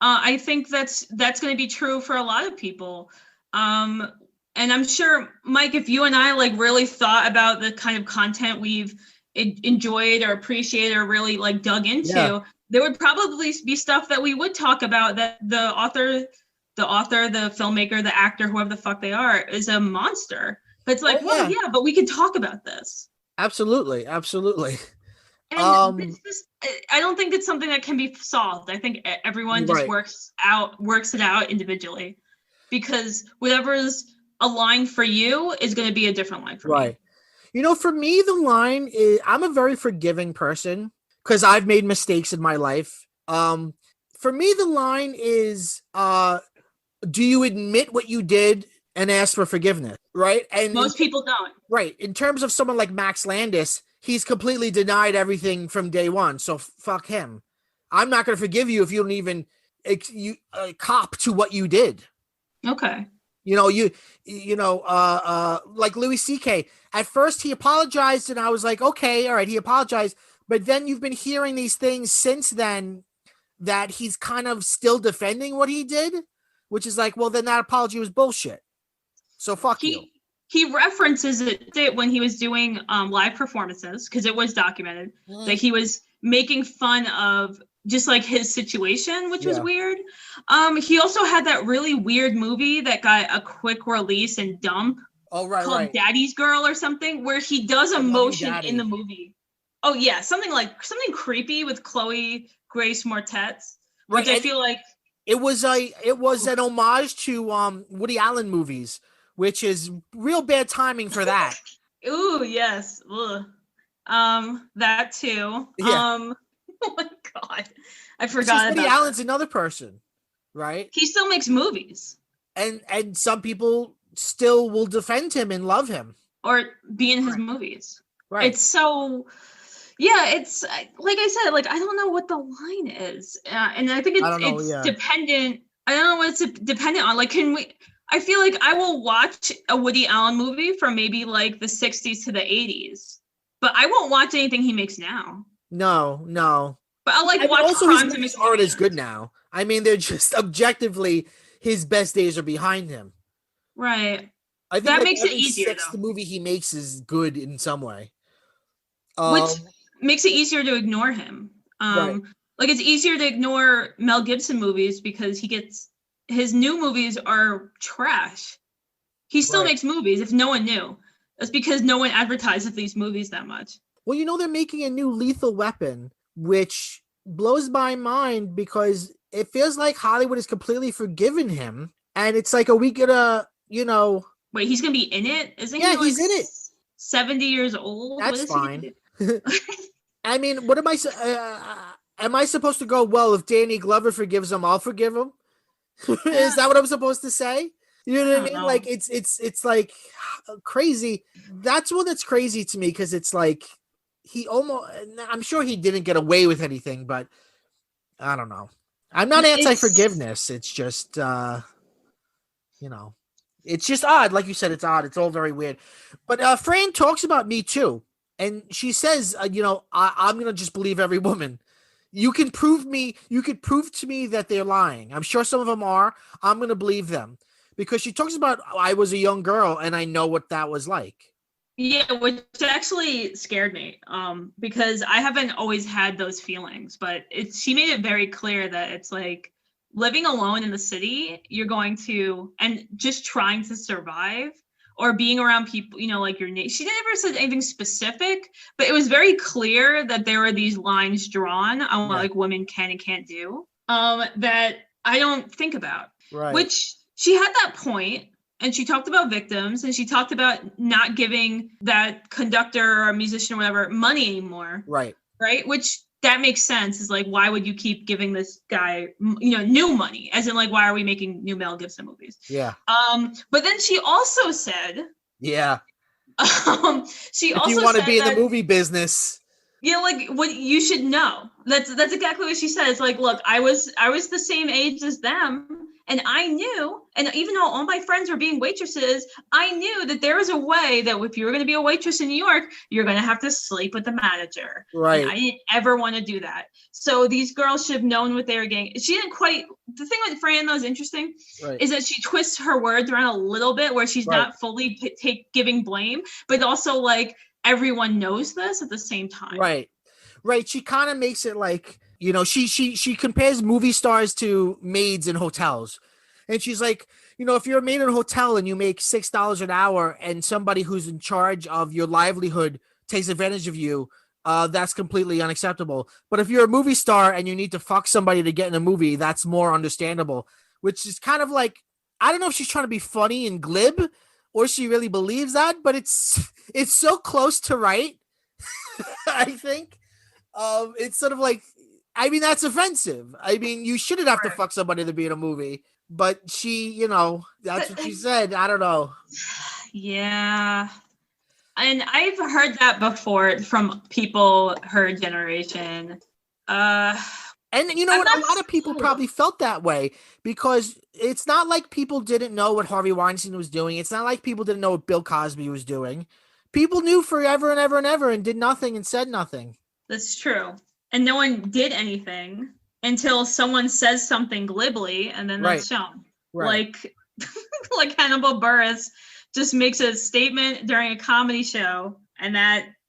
I think that's going to be true for a lot of people. And I'm sure, Mike, if you and I like really thought about the kind of content we've enjoyed or appreciated or really like dug into, there would probably be stuff that we would talk about that the author, the filmmaker, the actor, whoever the fuck they are, is a monster. But it's like, well, yeah, but we can talk about this. Absolutely. And I don't think it's something that can be solved. I think everyone just works it out individually, because whatever's a line for you is going to be a different line for me. You know, for me, the line is, I'm a very forgiving person because I've made mistakes in my life. For me, the line is, do you admit what you did and ask for forgiveness? Right. And most people don't. Right. In terms of someone like Max Landis, he's completely denied everything from day one. So fuck him. I'm not going to forgive you if you don't even cop to what you did. Okay. You know, like Louis C.K. At first he apologized and I was like, okay, all right, he apologized. But then you've been hearing these things since then that he's kind of still defending what he did, which is like, well, then that apology was bullshit. So fuck you. He references it when he was doing live performances, because it was documented that he was making fun of just like his situation, which was weird. He also had that really weird movie that got a quick release and dump called Daddy's Girl or something, where he does emotion in the movie. Oh yeah, something creepy with Chloe Grace Moretz, which I feel like it was an homage to Woody Allen movies, which is real bad timing for that. Ooh, yes. Ugh. That too. Yeah. Oh my God. I forgot about Woody Allen's another person, right? He still makes movies. And some people still will defend him and love him. Or be in his movies. Right. It's so... Yeah, it's like I said, like I don't know what the line is. And I think it's dependent. I don't know what it's dependent on. Like, I feel like I will watch a Woody Allen movie from maybe like the 60s to the 80s, but I won't watch anything he makes now. No. But I'll watch also his movies aren't as good now. I mean, they're just objectively his best days are behind him. Right. I think that makes it easier. The movie he makes is good in some way. Which makes it easier to ignore him. Like it's easier to ignore Mel Gibson movies because his new movies are trash. He still makes movies if no one knew. That's because no one advertises these movies that much. Well, you know, they're making a new Lethal Weapon, which blows my mind because it feels like Hollywood has completely forgiven him. And it's like, are we gonna, Wait, he's gonna be in it? Isn't he? Yeah, he's in it. 70 years old? That's fine. I mean, what am I supposed to go, well, if Danny Glover forgives him, I'll forgive him? Is that what I'm supposed to say? You know what I mean? Like it's like crazy. That's one that's crazy to me because it's like I'm sure he didn't get away with anything, but I don't know. I'm not anti-forgiveness. It's just it's just odd. Like you said, it's odd. It's all very weird. But Fran talks about Me Too, and she says, I'm gonna just believe every woman. You could prove to me that they're lying. I'm sure some of them are. I'm going to believe them because she talks about, I was a young girl and I know what that was like. Yeah, which actually scared me because I haven't always had those feelings, but she made it very clear that it's like living alone in the city, you're going to, and just trying to survive or being around people, like your name. She never said anything specific, but it was very clear that there were these lines drawn on what like women can and can't do that I don't think about. Right. Which she had that point, and she talked about victims, and she talked about not giving that conductor or musician or whatever money anymore. Right. Right. Which that makes sense. Is like, why would you keep giving this guy, new money? As in, like, why are we making new Mel Gibson movies? Yeah. But then she also said, yeah. She if also you want to be in the movie business. Yeah, like what you should know. That's exactly what she said. It's like, look, I was the same age as them, And I knew, and even though all my friends were being waitresses, I knew that there was a way that if you were going to be a waitress in New York, you're going to have to sleep with the manager. Right. And I didn't ever want to do that. So these girls should have known what they were getting. She didn't quite, the thing with Fran, though, is interesting, is that she twists her words around a little bit where she's not fully giving blame, but also like everyone knows this at the same time. Right. She kind of makes it like, you know, she compares movie stars to maids in hotels. And she's like, you know, if you're a maid in a hotel and you make $6 an hour and somebody who's in charge of your livelihood takes advantage of you, that's completely unacceptable. But if you're a movie star and you need to fuck somebody to get in a movie, that's more understandable, which is kind of like, I don't know if she's trying to be funny and glib or she really believes that, but it's so close to right. I think it's sort of like, I mean, that's offensive. I mean, you shouldn't have to fuck somebody to be in a movie, but she, you know, that's what she said. I don't know. Yeah. And I've heard that before from people her generation. And you know what? A lot of people probably felt that way because it's not like people didn't know what Harvey Weinstein was doing. It's not like people didn't know what Bill Cosby was doing. People knew forever and ever and ever and did nothing and said nothing. That's true. And no one did anything until someone says something glibly and then that's shown. Right. Like Hannibal Buress just makes a statement during a comedy show and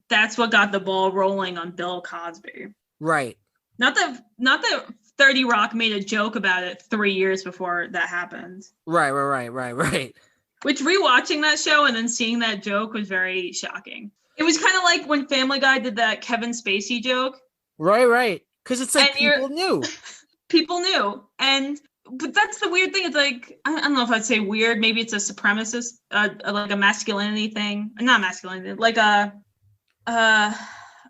that's what got the ball rolling on Bill Cosby. Right. Not that 30 Rock made a joke about it 3 years before that happened. Right. Which rewatching that show and then seeing that joke was very shocking. It was kind of like when Family Guy did that Kevin Spacey joke. Right. Because it's like people knew. People knew. But that's the weird thing. It's like, I don't know if I'd say weird. Maybe it's a supremacist, like a masculinity thing. Not masculinity, like a,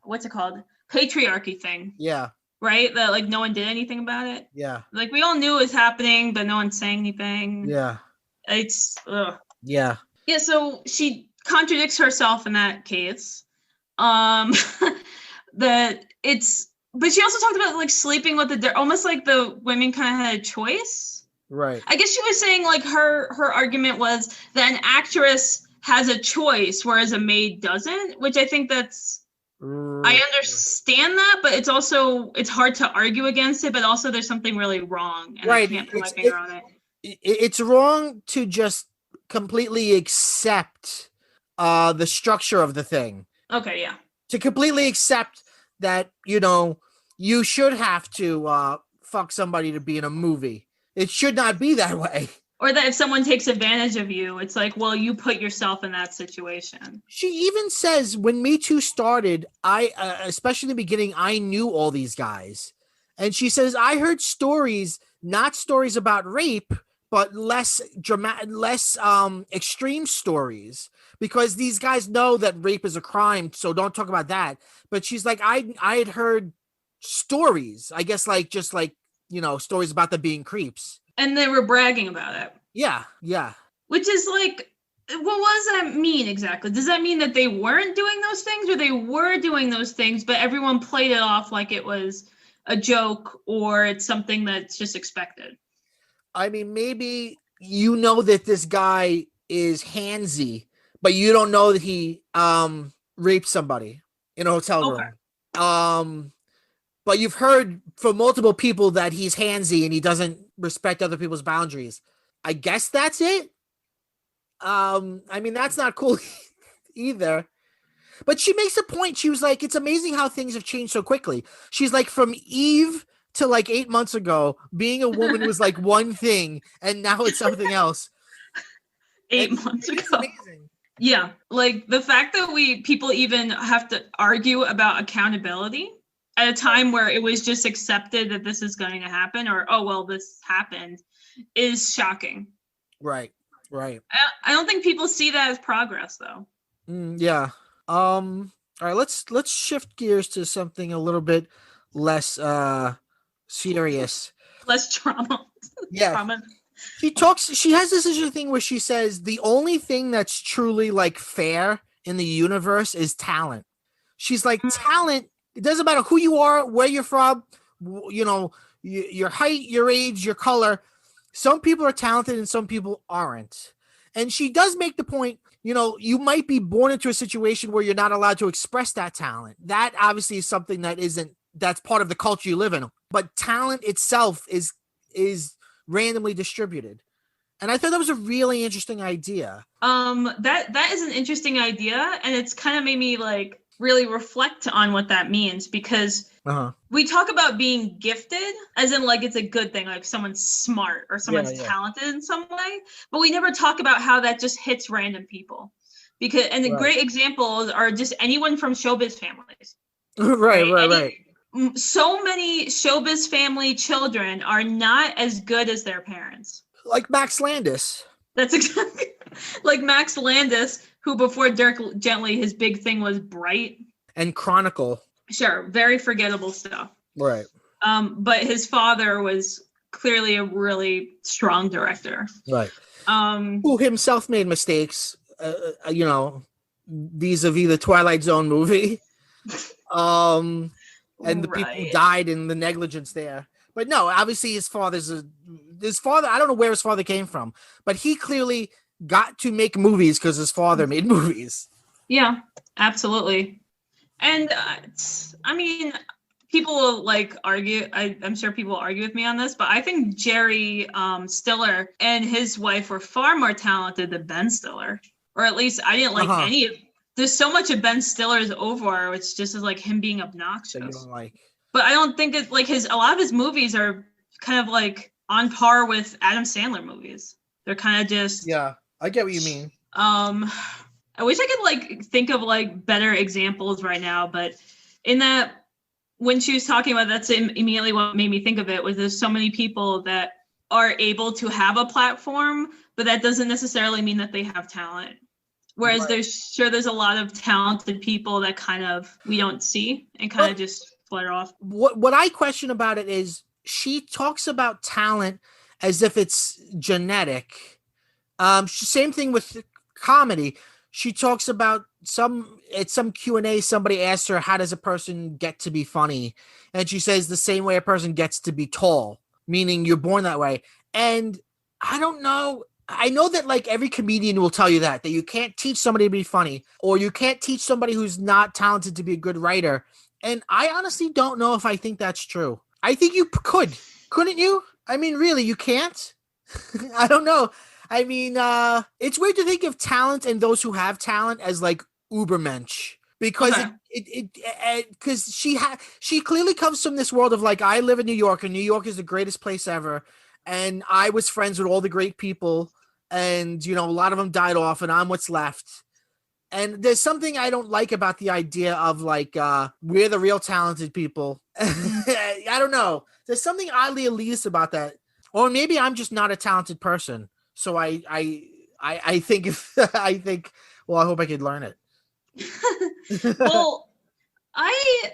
what's it called? Patriarchy thing. Yeah. Right? That like no one did anything about it. Yeah. Like we all knew it was happening, but no one's saying anything. Yeah. It's, ugh. Yeah. Yeah, so she contradicts herself in that case. But she also talked about like sleeping with almost like the women kind of had a choice. Right. I guess she was saying like her argument was that an actress has a choice, whereas a maid doesn't, which I think that's, I understand that, but it's hard to argue against it, but also there's something really wrong. And I can't put my finger on it. It's wrong to just completely accept the structure of the thing. Okay, yeah. To completely accept that, you know, you should have to fuck somebody to be in a movie. It should not be that way. Or that if someone takes advantage of you, it's like, well, you put yourself in that situation. She even says when Me Too started, I, especially in the beginning, I knew all these guys. And she says, I heard stories, not stories about rape, but less dramatic, less extreme stories, because these guys know that rape is a crime, so don't talk about that. But she's like, I had heard stories, I guess, like just like, you know, stories about them being creeps, and they were bragging about it. Yeah. Which is like, what does that mean exactly? Does that mean that they weren't doing those things, or they were doing those things, but everyone played it off like it was a joke or it's something that's just expected? I mean, maybe you know that this guy is handsy, but you don't know that he raped somebody in a hotel room. But you've heard from multiple people that he's handsy and he doesn't respect other people's boundaries. I guess that's it. I mean, that's not cool either. But she makes a point. She was like, it's amazing how things have changed so quickly. She's like, from Eve to like 8 months ago, being a woman was like one thing, and now it's something else. 8 months ago. Amazing. Yeah, like the fact that people even have to argue about accountability at a time where it was just accepted that this is going to happen, or, oh, well, this happened, is shocking. Right. I don't think people see that as progress, though. Yeah. All right, let's shift gears to something a little bit less serious. Less trauma. Yeah. Trauma. She has this interesting thing where she says the only thing that's truly like fair in the universe is talent. She's like, talent, it doesn't matter who you are, where you're from, you know, your height, your age, your color. some people are talented and some people aren't. And she does make the point, you might be born into a situation where you're not allowed to express that talent. That obviously is something that's part of the culture you live in. But talent itself is randomly distributed. And I thought that was a really interesting idea. That is an interesting idea, and it's kind of made me like really reflect on what that means, because we talk about being gifted as in like it's a good thing, like someone's smart or someone's talented in some way, but we never talk about how that just hits random people. The great examples are just anyone from showbiz families. Right. So many showbiz family children are not as good as their parents. Like Max Landis. That's exactly like Max Landis, who before Dirk Gently, his big thing was Bright and Chronicle. Sure, very forgettable stuff. Right. But his father was clearly a really strong director. Right. Who himself made mistakes, vis-a-vis the Twilight Zone movie. And the people who died in the negligence there. But no, obviously his father, I don't know where his father came from, but he clearly got to make movies because his father made movies. Yeah, absolutely. And I mean, people will like argue. I'm sure people will argue with me on this, but I think Jerry Stiller and his wife were far more talented than Ben Stiller, or at least I didn't like any of. There's so much of Ben Stiller's over, which just is like him being obnoxious. That you don't like. But I don't think it's like a lot of his movies are kind of like on par with Adam Sandler movies. They're kind of just. Yeah, I get what you mean. I wish I could like think of like better examples right now, but in that, when she was talking about that's immediately what made me think of it was there's so many people that are able to have a platform, but that doesn't necessarily mean that they have talent. Whereas there's a lot of talented people that kind of we don't see and kind of just flutter off. What I question about it is she talks about talent as if it's genetic. Same thing with comedy. She talks about some Q&A, somebody asked her, how does a person get to be funny? And she says the same way a person gets to be tall, meaning you're born that way. And I don't know. I know that like every comedian will tell you that you can't teach somebody to be funny, or you can't teach somebody who's not talented to be a good writer. And I honestly don't know if I think that's true. I think you couldn't you? I mean, really, you can't? I don't know. I mean, it's weird to think of talent and those who have talent as like Ubermensch, because because she clearly comes from this world of like, I live in New York and New York is the greatest place ever. And I was friends with all the great people and, a lot of them died off and I'm what's left. And there's something I don't like about the idea of like, we're the real talented people. I don't know. There's something oddly elitist about that. Or maybe I'm just not a talented person. So I think well, I hope I could learn it. Well, I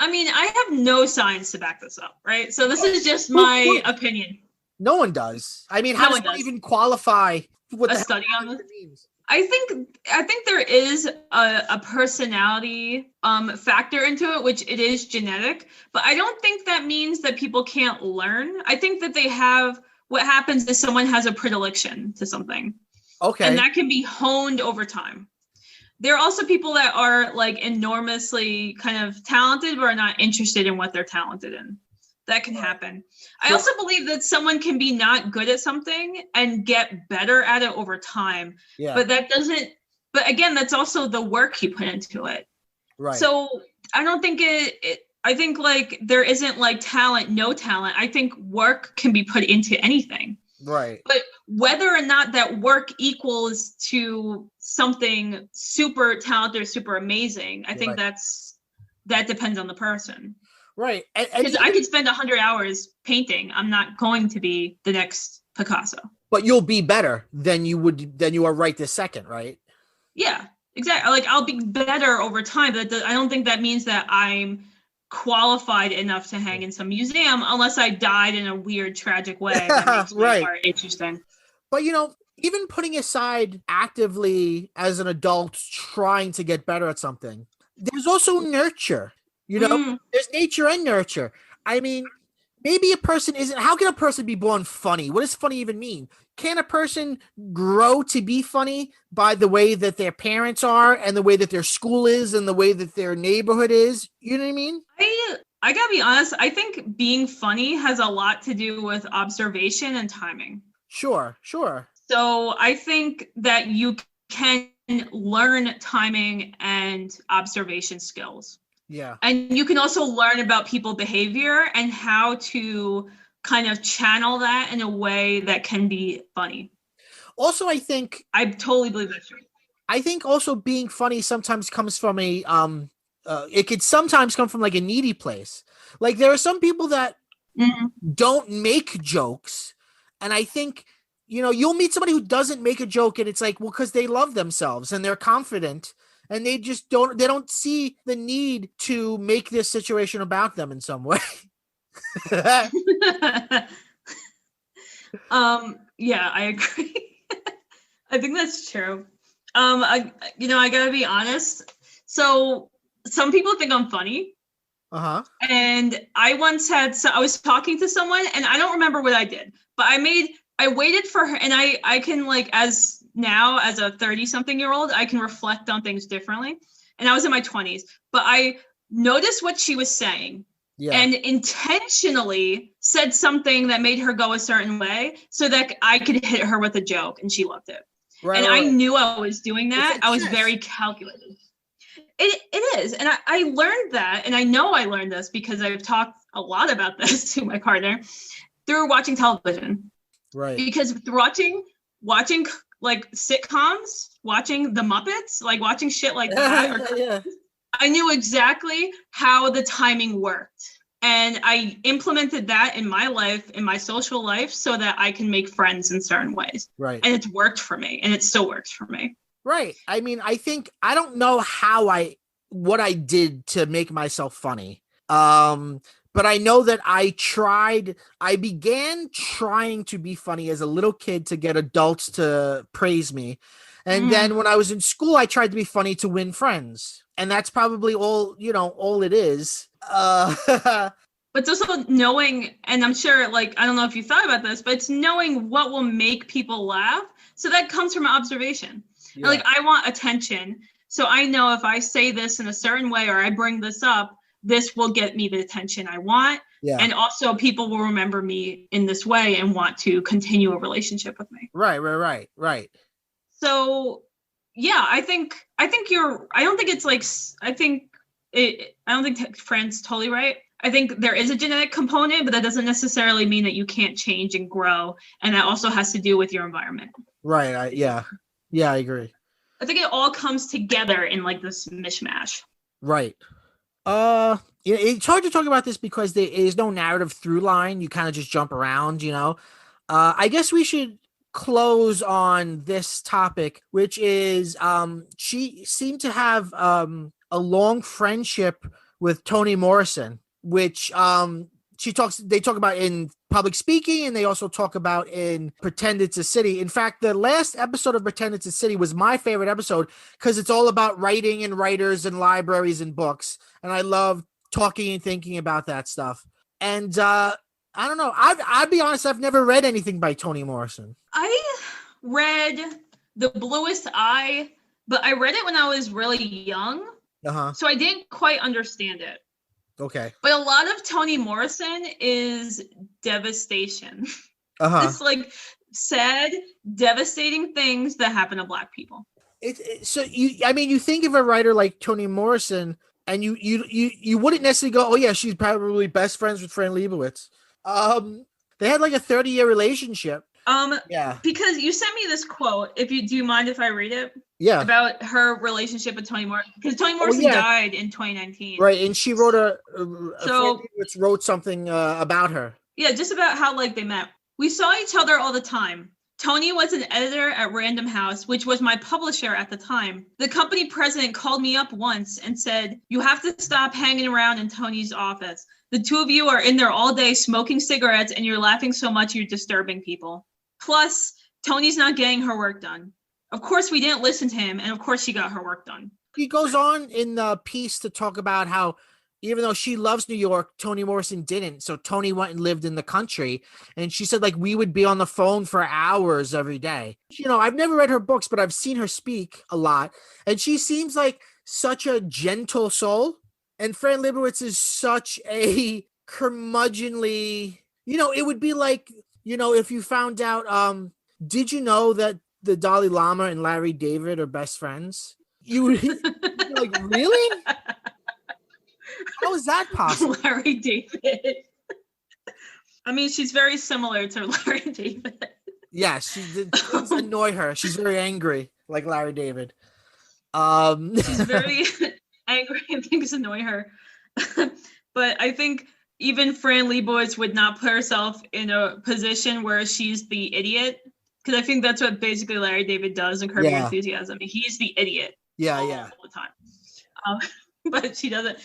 mean, I have no science to back this up, right? So this is just my opinion. No one does. I mean, how does one even qualify what a study on this? Means? I think there is a personality factor into it, which it is genetic, but I don't think that means that people can't learn. I think that they have. What happens is someone has a predilection to something. Okay. And that can be honed over time. There are also people that are like enormously kind of talented, but are not interested in what they're talented in. That can happen. I also believe that someone can be not good at something and get better at it over time. Yeah. But but again, that's also the work you put into it. Right. So I don't think I think like there isn't like talent, no talent. I think work can be put into anything. Right. But whether or not that work equals to something super talented or super amazing, I think that depends on the person. Right. Because I could spend 100 hours painting. I'm not going to be the next Picasso. But you'll be better than you are right this second, right? Yeah, exactly. Like I'll be better over time, but I don't think that means that I'm qualified enough to hang in some museum unless I died in a weird, tragic way. That makes my art interesting. But even putting aside actively as an adult trying to get better at something, there's also nurture. There's nature and nurture. I mean, maybe a person isn't. How can a person be born funny? What does funny even mean? Can a person grow to be funny by the way that their parents are and the way that their school is and the way that their neighborhood is? You know what I mean? I gotta be honest, I think being funny has a lot to do with observation and timing. Sure. So I think that you can learn timing and observation skills. Yeah. And you can also learn about people behavior and how to kind of channel that in a way that can be funny. Also, I totally believe that's true. I think also being funny sometimes comes from a it could sometimes come from like a needy place. Like there are some people that don't make jokes, and I think you'll meet somebody who doesn't make a joke, and it's like, well, because they love themselves and they're confident, and they just don't see the need to make this situation about them in some way. Yeah, I agree. I think that's true. I gotta be honest. So some people think I'm funny. And I once I was talking to someone, and I don't remember what I did, but I waited for her, and I can, like, as a 30-something-year-old, I can reflect on things differently. And I was in my 20s, but I noticed what she was saying. Yeah. And intentionally said something that made her go a certain way so that I could hit her with a joke, and she loved it. Right, and I knew I was doing that. I was very calculated. It is. And I learned that, and I know I learned this because I've talked a lot about this to my partner through watching television. Right. Because watching like sitcoms, watching the Muppets, like watching shit like that, yeah. I knew exactly how the timing worked. And I implemented that in my life, in my social life, so that I can make friends in certain ways. Right. And it's worked for me, and it still works for me. Right. I mean, I don't know what I did to make myself funny. But I know that I began trying to be funny as a little kid to get adults to praise me. And then when I was in school, I tried to be funny to win friends. And that's probably all it is. But it's also knowing, and I'm sure, like, I don't know if you thought about this, but it's knowing what will make people laugh. So that comes from observation. Yeah. Like, I want attention. So I know if I say this in a certain way, or I bring this up, this will get me the attention I want. Yeah. And also people will remember me in this way and want to continue a relationship with me. Right. So yeah, I don't think Fran's totally right. I think there is a genetic component, but that doesn't necessarily mean that you can't change and grow. And that also has to do with your environment. Right. I agree. I think it all comes together in like this mishmash. Right. It's hard to talk about this because there is no narrative through line. You kind of just jump around, I guess we should close on this topic, which is she seemed to have a long friendship with Toni Morrison, which they talk about in Public Speaking, and they also talk about in Pretend It's a City. In fact, the last episode of Pretend It's a City was my favorite episode because it's all about writing and writers and libraries and books. And I love talking and thinking about that stuff. And I don't know. I'll be honest, I've never read anything by Toni Morrison. I read The Bluest Eye, but I read it when I was really young. So I didn't quite understand it. Okay. But a lot of Toni Morrison is devastation. It's like sad, devastating things that happen to Black people. So you think of a writer like Toni Morrison, and you wouldn't necessarily go, oh yeah, she's probably best friends with Fran Lebowitz. They had like a 30-year relationship. Yeah. Because you sent me this quote. Do you mind if I read it? Yeah. About her relationship with Toni Morrison, because Toni Morrison died in 2019. Right, and she wrote wrote something about her. Yeah, just about how like they met. We saw each other all the time. Toni was an editor at Random House, which was my publisher at the time. The company president called me up once and said, "You have to stop hanging around in Toni's office. The two of you are in there all day smoking cigarettes, and you're laughing so much you're disturbing people. Plus, Toni's not getting her work done." Of course, we didn't listen to him, and of course, she got her work done. He goes on in the piece to talk about how, even though she loves New York, Toni Morrison didn't. So Toni went and lived in the country. And she said, like, we would be on the phone for hours every day. You know, I've never read her books, but I've seen her speak a lot. And she seems like such a gentle soul. And Fran Lebowitz is such a curmudgeonly, you know, it would be like, you know, if you found out, did you know that the Dalai Lama and Larry David are best friends? You would be like, really? How is that possible? Larry David. I mean, she's very similar to Larry David. Yes, things annoy her. She's very angry, like Larry David. She's very angry and things annoy her. But I think even Fran Lebowitz would not put herself in a position where she's the idiot. Because I think that's what basically Larry David does in Curb Your Enthusiasm. He's the idiot. All the time. But she doesn't.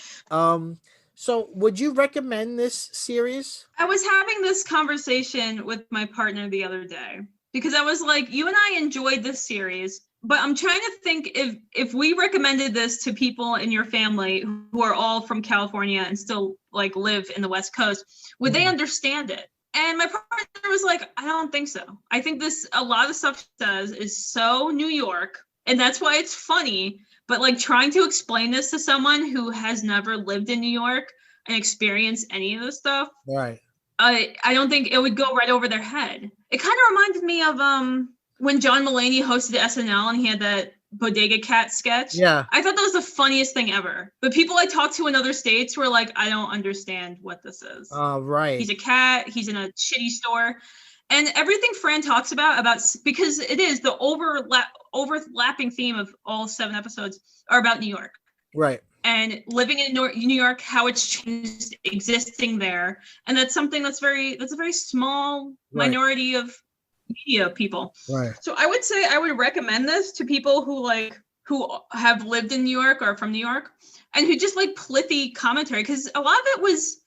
So would you recommend this series? I was having this conversation with my partner the other day because I was like, you and I enjoyed this series, but I'm trying to think if we recommended this to people in your family who are all from California and still like live in the West Coast, would they understand it? And my partner was like, I don't think so. I think a lot of stuff she says is so New York, and that's why it's funny. But like trying to explain this to someone who has never lived in New York and experienced any of this stuff, right? I don't think it would go right over their head. It kind of reminded me of when John Mulaney hosted SNL and he had that Bodega Cat sketch. Yeah, I thought that was the funniest thing ever. But people I talked to in other states were like, I don't understand what this is. Right. He's a cat. He's in a shitty store. And everything Fran talks about because it is the overlapping theme of all 7 episodes are about New York. Right. And living in New York, how it's changed existing there. And that's something that's a very small minority of media people. Right. So I would say I would recommend this to people who have lived in New York or from New York and who just like pithy commentary, because a lot of it was,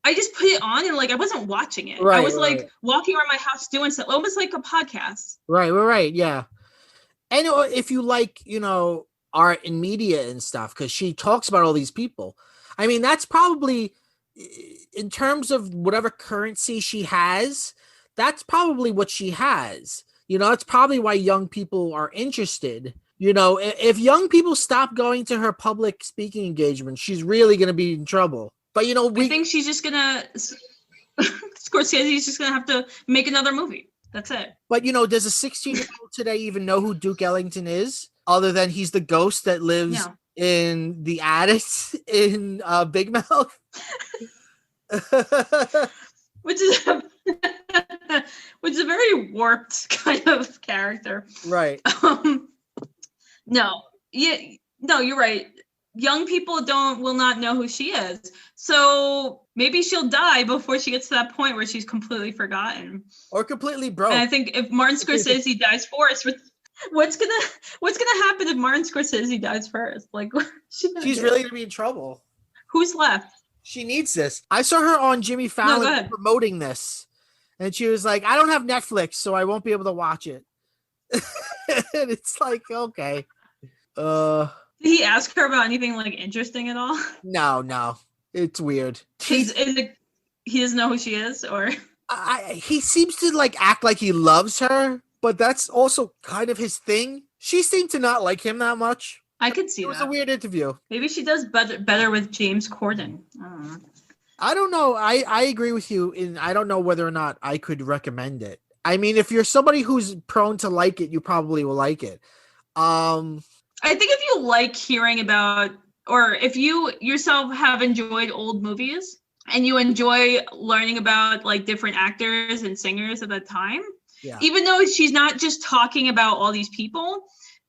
I just put it on and like I wasn't watching it. Right, I was like walking around my house doing stuff, almost like a podcast. Right. Yeah. And if you like, you know, art and media and stuff, because she talks about all these people. I mean, that's probably, in terms of whatever currency she has, that's probably what she has. You know, it's probably why young people are interested. You know, if young people stop going to her public speaking engagements, she's really going to be in trouble. But, you know, I think she's just gonna Scorsese's just gonna have to make another movie. That's it. But, you know, does a 16-year-old today even know who Duke Ellington is, other than he's the ghost that lives in the attic in Big Mouth? Which is a very warped kind of character. Right. No, you're right. Young people will not know who she is. So maybe she'll die before she gets to that point where she's completely forgotten. Or completely broke. And I think if Martin Scorsese dies first, what's gonna happen if Martin Scorsese dies first? Like she's really gonna be in trouble. Who's left? She needs this. I saw her on Jimmy Fallon promoting this. And she was like, I don't have Netflix, so I won't be able to watch it. And it's like, okay. Did he ask her about anything like interesting at all? No. It's weird. He doesn't know who she is, or he seems to like act like he loves her, but that's also kind of his thing. She seemed to not like him that much. I could see that. It was a weird interview. Maybe she does better with James Corden. I don't know. I agree with you, and I don't know whether or not I could recommend it. I mean, if you're somebody who's prone to like it, you probably will like it. I think if you like hearing about, or if you yourself have enjoyed old movies and you enjoy learning about like different actors and singers at that time, even though she's not just talking about all these people,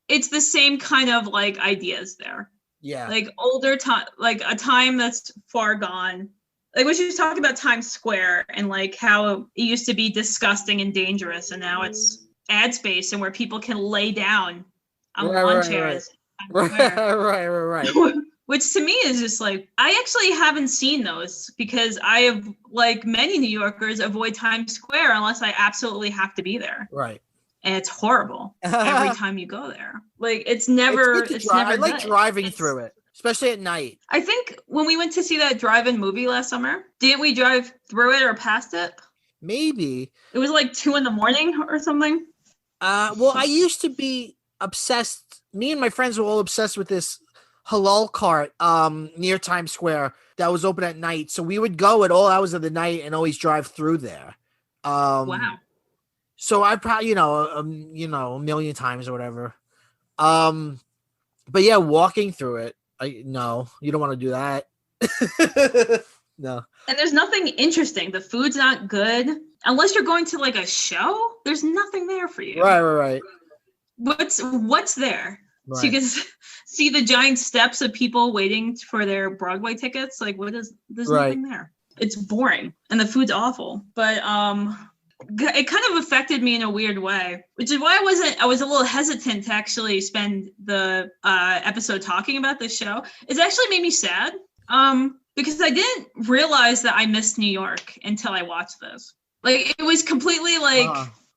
it's the same kind of like ideas there. Yeah. Like older time, like a time that's far gone. Like when she was talking about Times Square and like how it used to be disgusting and dangerous, and now it's ad space and where people can lay down on lawn chairs. Right. Which to me is just like, I actually haven't seen those because I have, like many New Yorkers, avoid Times Square unless I absolutely have to be there. Right. And it's horrible every time you go there. Like it's never. I like driving through it. especially at night. I think when we went to see that drive-in movie last summer, didn't we drive through it or past it? Maybe. It was like 2 a.m. or something. Well, I used to be obsessed. Me and my friends were all obsessed with this halal cart near Times Square that was open at night. So we would go at all hours of the night and always drive through there. Wow. So I probably, a million times or whatever. But yeah, walking through it. No, you don't want to do that. No. And there's nothing interesting. The food's not good. Unless you're going to like a show, there's nothing there for you. Right. What's there? Right. So you can see the giant steps of people waiting for their Broadway tickets. Like, there's nothing there. It's boring and the food's awful. But it kind of affected me in a weird way, which is why I was a little hesitant to actually spend the episode talking about this show. It's actually made me sad. Because I didn't realize that I missed New York until I watched this. Like, it was completely like,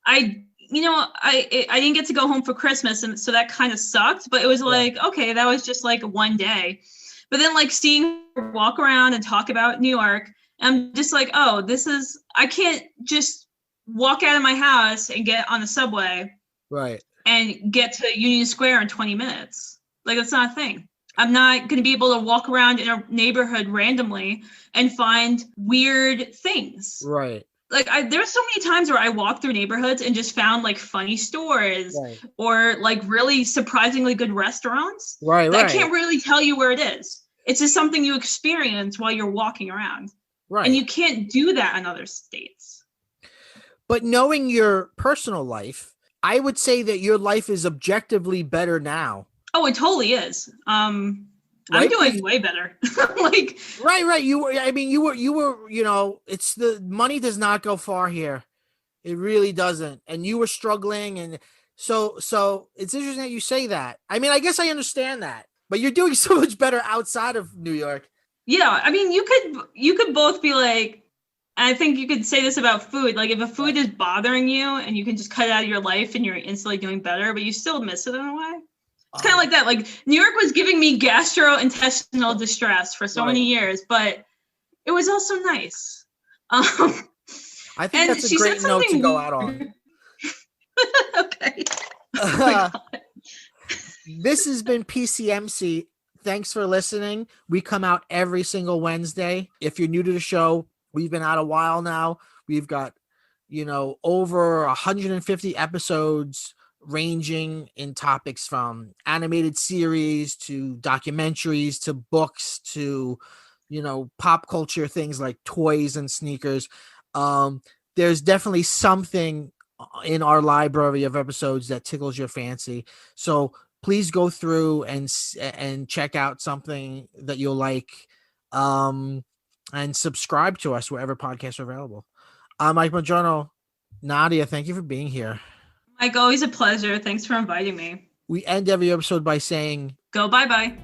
I didn't get to go home for Christmas, and so that kind of sucked. But it was like, okay, that was just like one day. But then like seeing her walk around and talk about New York, I'm just like, oh, I can't just walk out of my house and get on the subway, right, and get to Union Square in 20 minutes. Like, that's not a thing. I'm not going to be able to walk around in a neighborhood randomly and find weird things. Right. Like, there's so many times where I walk through neighborhoods and just found like funny stores or like really surprisingly good restaurants. Right. I can't really tell you where it is. It's just something you experience while you're walking around. Right. And you can't do that in other states. But knowing your personal life, I would say that your life is objectively better now. Oh, it totally is. I'm doing way better. Like, right. You were, it's the money does not go far here. It really doesn't. And you were struggling. And so it's interesting that you say that. I mean, I guess I understand that, but you're doing so much better outside of New York. Yeah. I mean, you could both be like, I think you could say this about food. Like, if a food is bothering you and you can just cut it out of your life and you're instantly doing better, but you still miss it in a way. It's kind of like that. Like, New York was giving me gastrointestinal distress for so many years, but it was also nice. I think that's a great note to go out on. Okay. Oh, this has been PCMC. Thanks for listening. We come out every single Wednesday. If you're new to the show, we've been out a while now. We've got, over 150 episodes, ranging in topics from animated series to documentaries to books to pop culture things like toys and sneakers. There's definitely something in our library of episodes that tickles your fancy, so please go through and check out something that you'll like, and subscribe to us wherever podcasts are available. Mike Madrono, Nadia, thank you for being here. Mike, always a pleasure. Thanks for inviting me. We end every episode by saying, go bye-bye.